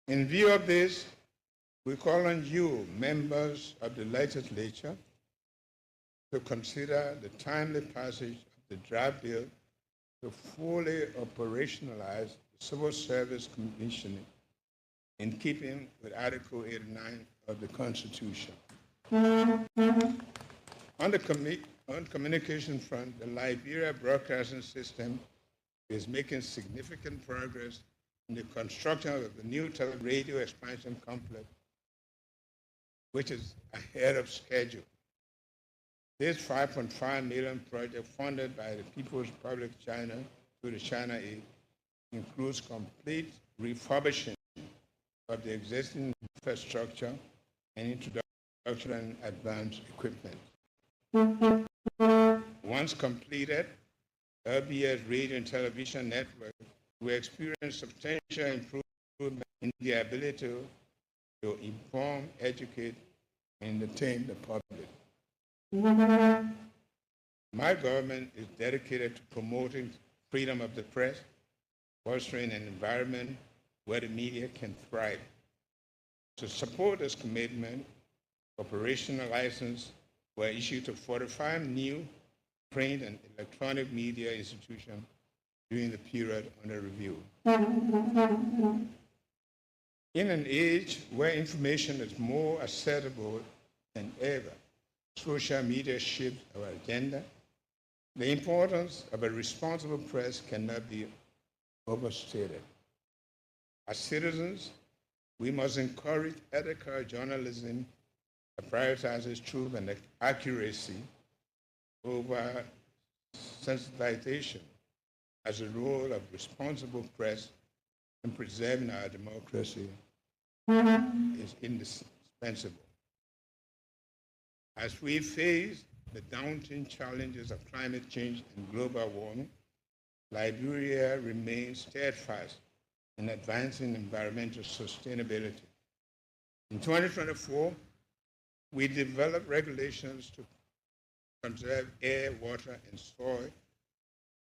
In view of this, we call on you, members of the legislature, to consider the timely passage of the draft bill to fully operationalize the Civil Service Commission in keeping with Article 89 of the Constitution. On the communication front, the Liberia broadcasting system is making significant progress in the construction of the new radio expansion complex, which is ahead of schedule. This $5.5 million project funded by the People's Republic of China through the China Aid includes complete refurbishing of the existing infrastructure and introduction and advanced equipment. Once completed, LBS radio and television network will experience substantial improvement in the ability to inform, educate, and entertain the public. My government is dedicated to promoting freedom of the press, fostering an environment where the media can thrive. To support this commitment, operational licenses were issued to 45 new print and electronic media institutions during the period under review. In an age where information is more accessible than ever, social media shapes our agenda. The importance of a responsible press cannot be overstated. As citizens, we must encourage ethical journalism that prioritizes truth and accuracy over sensitization as a role of responsible press in preserving our democracy is indispensable. As we face the daunting challenges of climate change and global warming, Liberia remains steadfast in advancing environmental sustainability. In 2024, we developed regulations to conserve air, water, and soil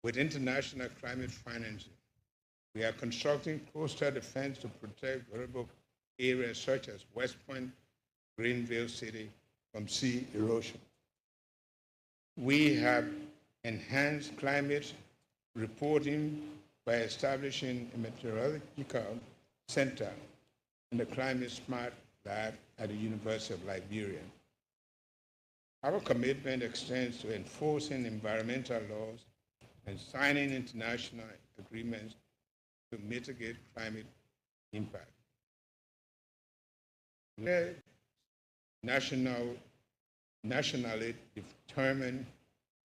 with international climate financing. We are constructing coastal defense to protect vulnerable areas such as West Point, Greenville City from sea erosion. We have enhanced climate reporting by establishing a meteorological center in the Climate Smart Lab at the University of Liberia. Our commitment extends to enforcing environmental laws and signing international agreements to mitigate climate impact. Nationally determined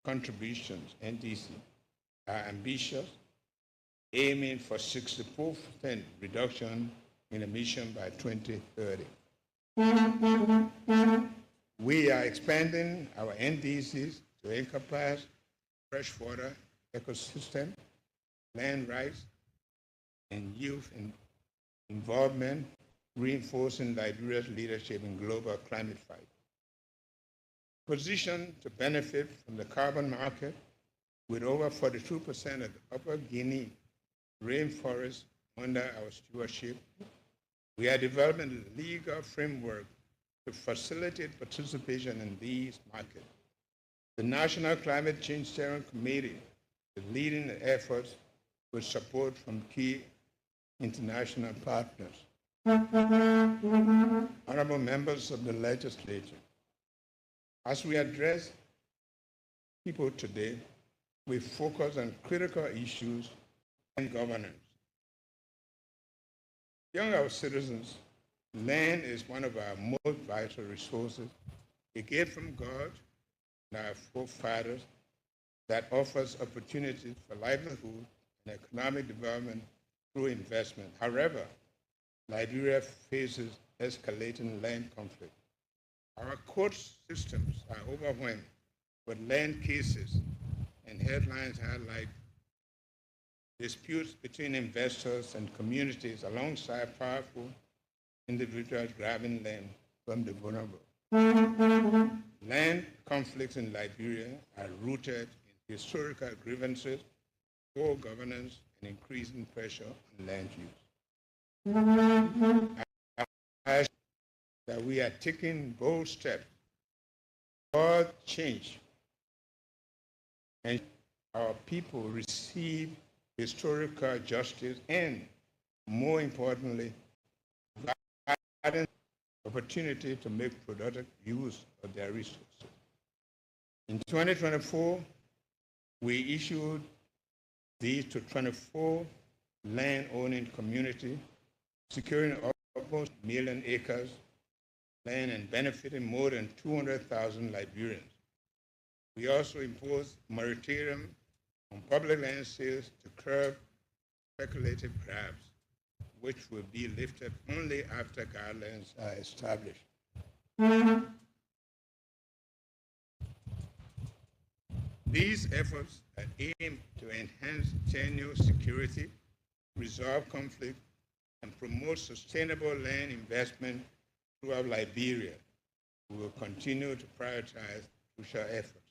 contributions, NDC, are ambitious, aiming for 64% reduction in emission by 2030. We are expanding our NDCs to encompass freshwater ecosystem, land rights, and youth involvement, reinforcing Liberia's leadership in global climate fight. Positioned to benefit from the carbon market, with over 42% of the Upper Guinea rainforest under our stewardship, we are developing a legal framework to facilitate participation in these markets. The National Climate Change Steering Committee is leading the efforts with support from key international partners. Honorable members of the legislature, as we address people today, we focus on critical issues and governance. Young our citizens, land is one of our most vital resources, a gift from God and our forefathers that offers opportunities for livelihood and economic development through investment. However, Liberia faces escalating land conflict. Our court systems are overwhelmed with land cases, and headlines highlight disputes between investors and communities alongside powerful individuals grabbing land from the vulnerable. Land conflicts in Liberia are rooted in historical grievances, poor governance, and increasing pressure on land use. I that we are taking bold steps toward change and our people receive historical justice and, more importantly, opportunity to make productive use of their resources. In 2024, we issued these to 24 land-owning communities, securing almost a million acres land and benefiting more than 200,000 Liberians. We also imposed moratorium on public land sales to curb speculative grabs, which will be lifted only after guidelines are established. These efforts are aimed to enhance tenure security, resolve conflict, and promote sustainable land investment throughout Liberia. We will continue to prioritize crucial efforts.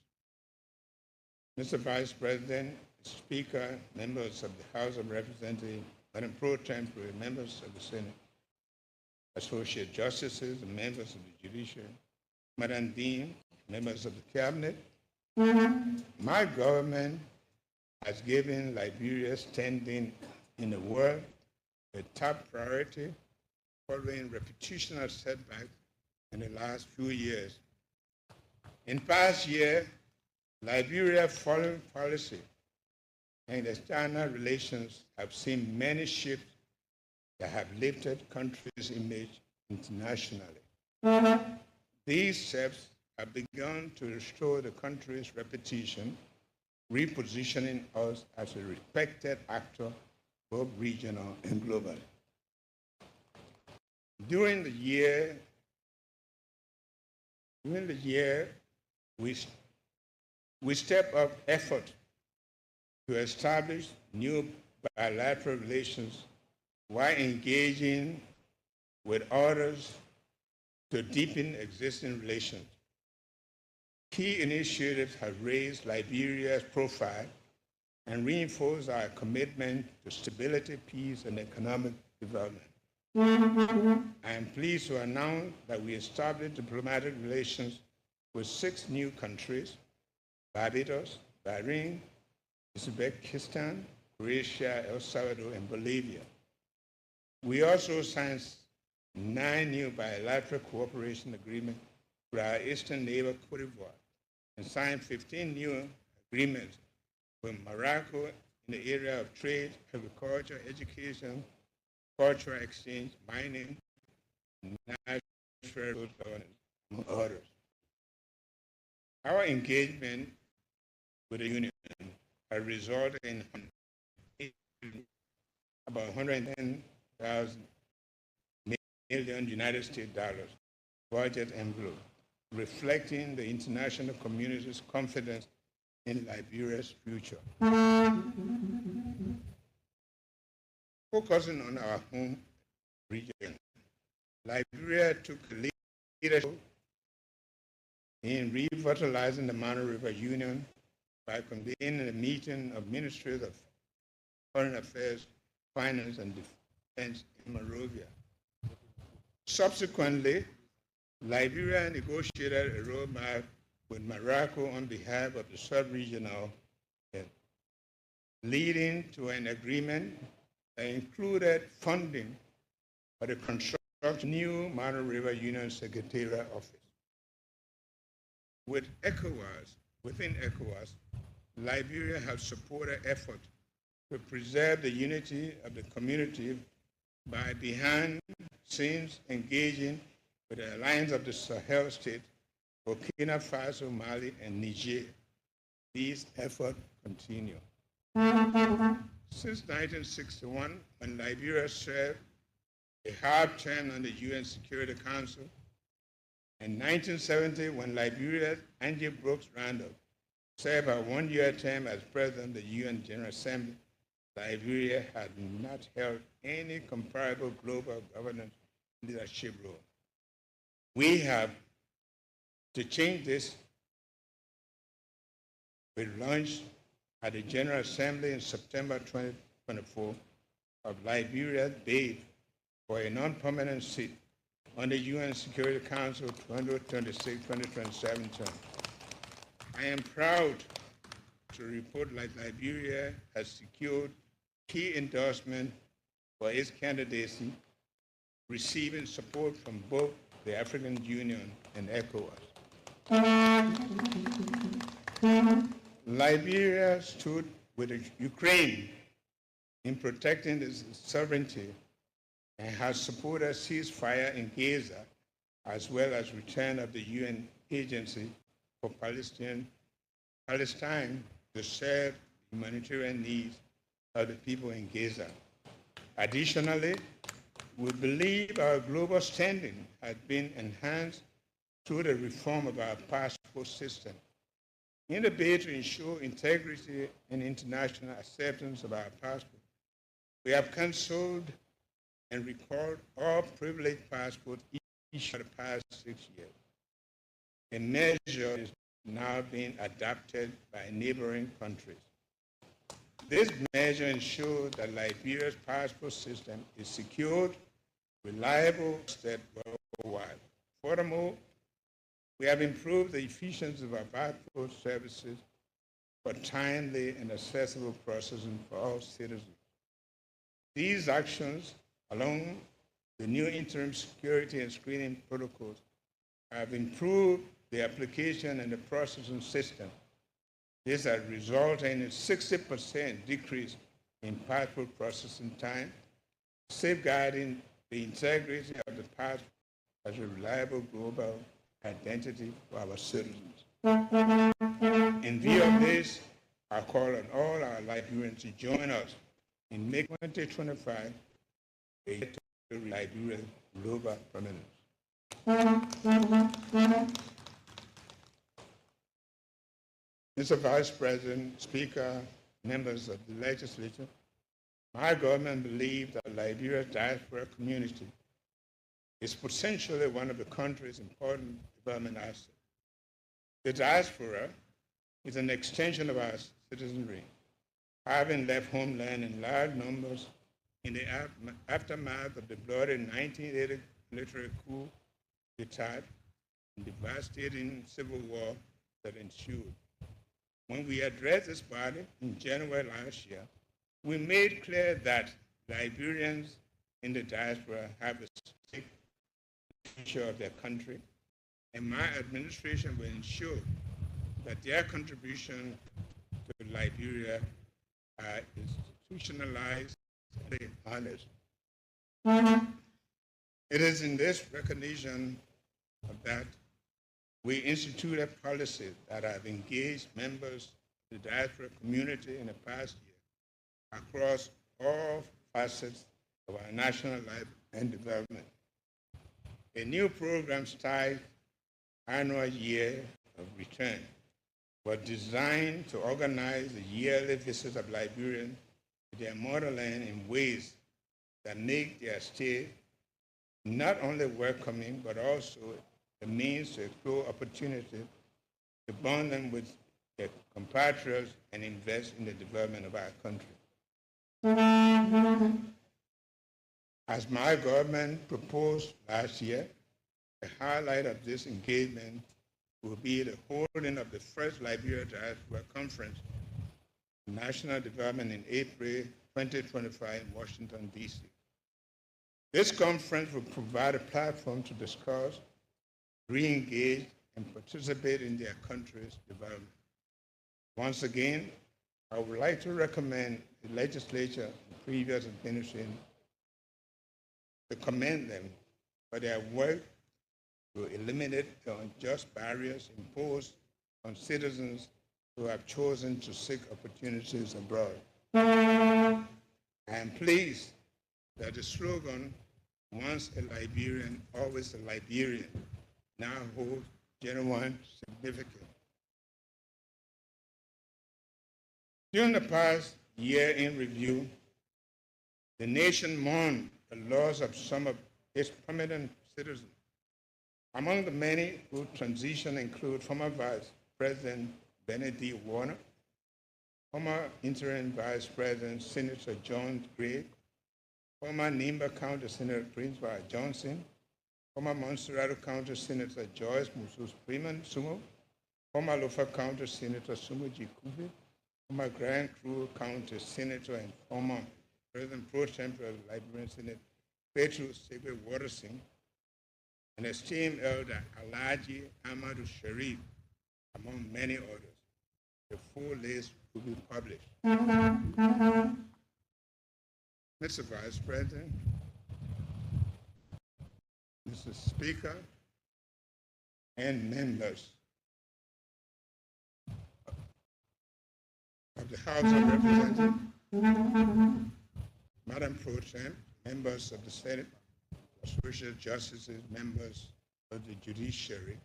Mr. Vice President, Speaker, members of the House of Representatives, Madam Pro Tempore, members of the Senate, Associate Justices, and members of the Judiciary, Madam Dean, members of the Cabinet, my government has given Liberia's standing in the world a top priority following reputational setbacks in the last few years. In past years, Liberia's foreign policy and external relations have seen many shifts that have lifted country's image internationally. These steps have begun to restore the country's reputation, repositioning us as a respected actor, both regional and globally. During the year, we stepped up effort to establish new bilateral relations while engaging with others to deepen existing relations. Key initiatives have raised Liberia's profile and reinforced our commitment to stability, peace, and economic development. I am pleased to announce that we established diplomatic relations with 6 new countries: Barbados, Bahrain, Uzbekistan, Croatia, El Salvador, and Bolivia. We also signed 9 new bilateral cooperation agreements with our eastern neighbor, Cote d'Ivoire, and signed 15 new agreements with Morocco in the area of trade, agriculture, education, cultural exchange, mining, and natural governance, among others. Our engagement with the Union has resulted in about 110,000 million United States dollars budget envelope, reflecting the international community's confidence in Liberia's future. Focusing on our home region, Liberia took leadership in revitalizing the Mano River Union by convening a meeting of ministers of foreign affairs, finance, and defense in Monrovia. Subsequently, Liberia negotiated a roadmap with Morocco on behalf of the sub-regional, leading to an agreement that included funding for the construction of the new Mano River Union Secretariat Office. Within ECOWAS, Liberia has supported efforts to preserve the unity of the community by behind scenes engaging with the Alliance of the Sahel State, Burkina Faso, Mali, and Niger. These efforts continue. Since 1961, when Liberia served a half term on the UN Security Council. In 1970, when Liberia's Angie Brooks Randolph served a one-year term as President of the UN General Assembly, Liberia had not held any comparable global governance leadership role. We have to change this. We launched at the General Assembly in September 2024 of Liberia's bid for a non-permanent seat on the UN Security Council 2026-2027 term. I am proud to report that Liberia has secured key endorsement for its candidacy, receiving support from both the African Union and ECOWAS. Liberia stood with Ukraine in protecting its sovereignty and has supported ceasefire in Gaza, as well as return of the UN Agency for Palestine to serve humanitarian needs of the people in Gaza. Additionally, we believe our global standing has been enhanced through the reform of our passport system. In the bid to ensure integrity and international acceptance of our passport, we have cancelled and recalled all privileged passports issued for the past 6 years. A measure is now being adopted by neighboring countries. This measure ensures that Liberia's passport system is secured, reliable, and worldwide. Furthermore, we have improved the efficiency of our passport services for timely and accessible processing for all citizens. These actions, along with new interim security and screening protocols, have improved the application and the processing system. This has resulted in a 60% decrease in passport processing time, safeguarding the integrity of the passport as a reliable global identity for our citizens. In view of this, I call on all our Liberians to join us in making 2025 a year to Liberia's global prominence. Mr. Vice President, Speaker, members of the legislature, my government believes that Liberia's diaspora community is potentially one of the country's important development assets. The diaspora is an extension of our citizenry, having left homeland in large numbers in the aftermath of the bloody 1980 military coup d'etat and devastating civil war that ensued. When we addressed this body in January last year, we made clear that Liberians in the diaspora have a stake in the future of their country, and my administration will ensure that their contribution to Liberia are institutionalized and honest. It is in this recognition of that we instituted policies that have engaged members of the diaspora community in the past year across all facets of our national life and development. A new program styled Annual Year of Return was designed to organize the yearly visits of Liberians to their motherland in ways that make their stay not only welcoming, but also a means to explore opportunities to bond them with their compatriots and invest in the development of our country. As my government proposed last year, the highlight of this engagement will be the holding of the first Liberia Diaspora Conference on National Development in April 2025 in Washington, D.C. This conference will provide a platform to discuss, re-engage, and participate in their country's development. Once again, I would like to recommend the legislature and previous administration to commend them for their work to eliminate the unjust barriers imposed on citizens who have chosen to seek opportunities abroad. I am pleased that the slogan, once a Liberian, always a Liberian, now holds genuine significance. During the past year in review, the nation mourned the loss of some of its prominent citizens. Among the many who transitioned include former Vice President Bennett D. Warner, former interim Vice President Senator John Gray, former Nimba County Senator Prince Bar Johnson, former Montserrado County Senator Joyce Musus Freeman Sumo, former Lofa County Senator Sumo G. Kube, former Grand Crew County Senator and former President Pro Tempore of the Liberian Senate, Petrus Segwe Watersing, and esteemed elder Alhaji Amadou Sharif, among many others. The full list will be published. Mr. Vice President, Mr. Speaker, and members of the House of Representatives, Madam Pro Tem, members of the Senate, Social Justices, members of the Judiciary.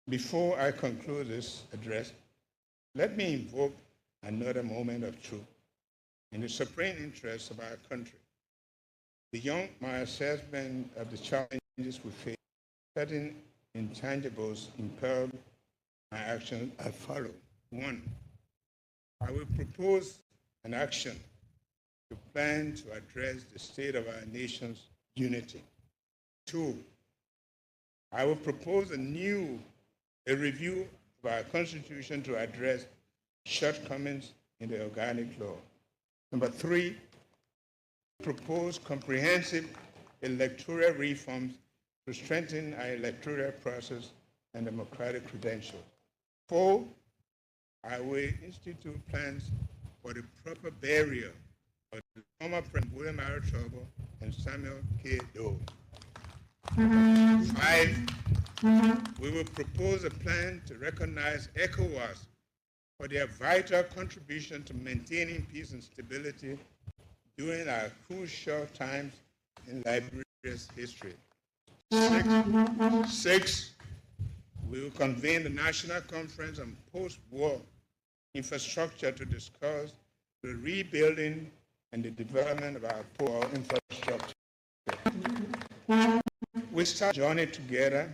Before I conclude this address, let me invoke another moment of truth in the supreme interest of our country. Beyond my assessment of the challenges we face, certain intangibles impel my actions as follows. 1, I will propose an action to plan to address the state of our nation's unity. 2, I will propose a review of our Constitution to address shortcomings in the organic law. Number 3, propose comprehensive electoral reforms to strengthen our electoral process and democratic credentials. 4, I will institute plans for the proper burial of the former President William R. Turnbull and Samuel K. Doe. 5, we will propose a plan to recognize ECOWAS for their vital contribution to maintaining peace and stability during our crucial times in Liberia's history. 6, we will convene the National Conference on Post-War Infrastructure to discuss the rebuilding and the development of our poor infrastructure. We start a journey together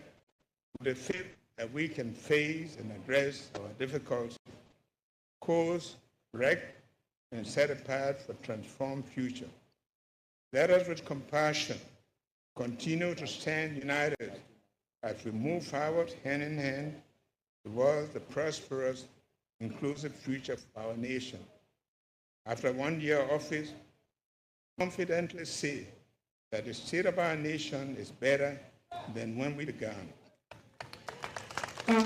with the faith that we can face and address our difficulties, course, correct, and set apart for transformed future. Let us with compassion continue to stand united as we move forward hand in hand towards the prosperous, inclusive future of our nation. After 1 year of office, I confidently say that the state of our nation is better than when we began. Our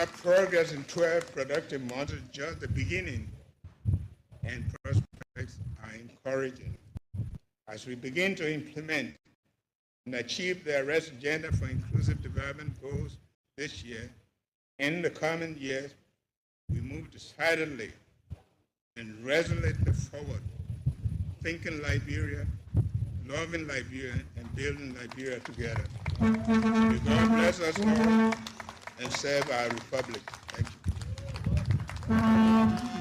progress in 12 productive months is just the beginning, and prospects are encouraging. As we begin to implement and achieve the arrest agenda for inclusive development goals this year and in the coming years, we move decidedly and resolutely forward, thinking Liberia, loving Liberia, and building Liberia together. May God bless us all and serve our republic. Thank you.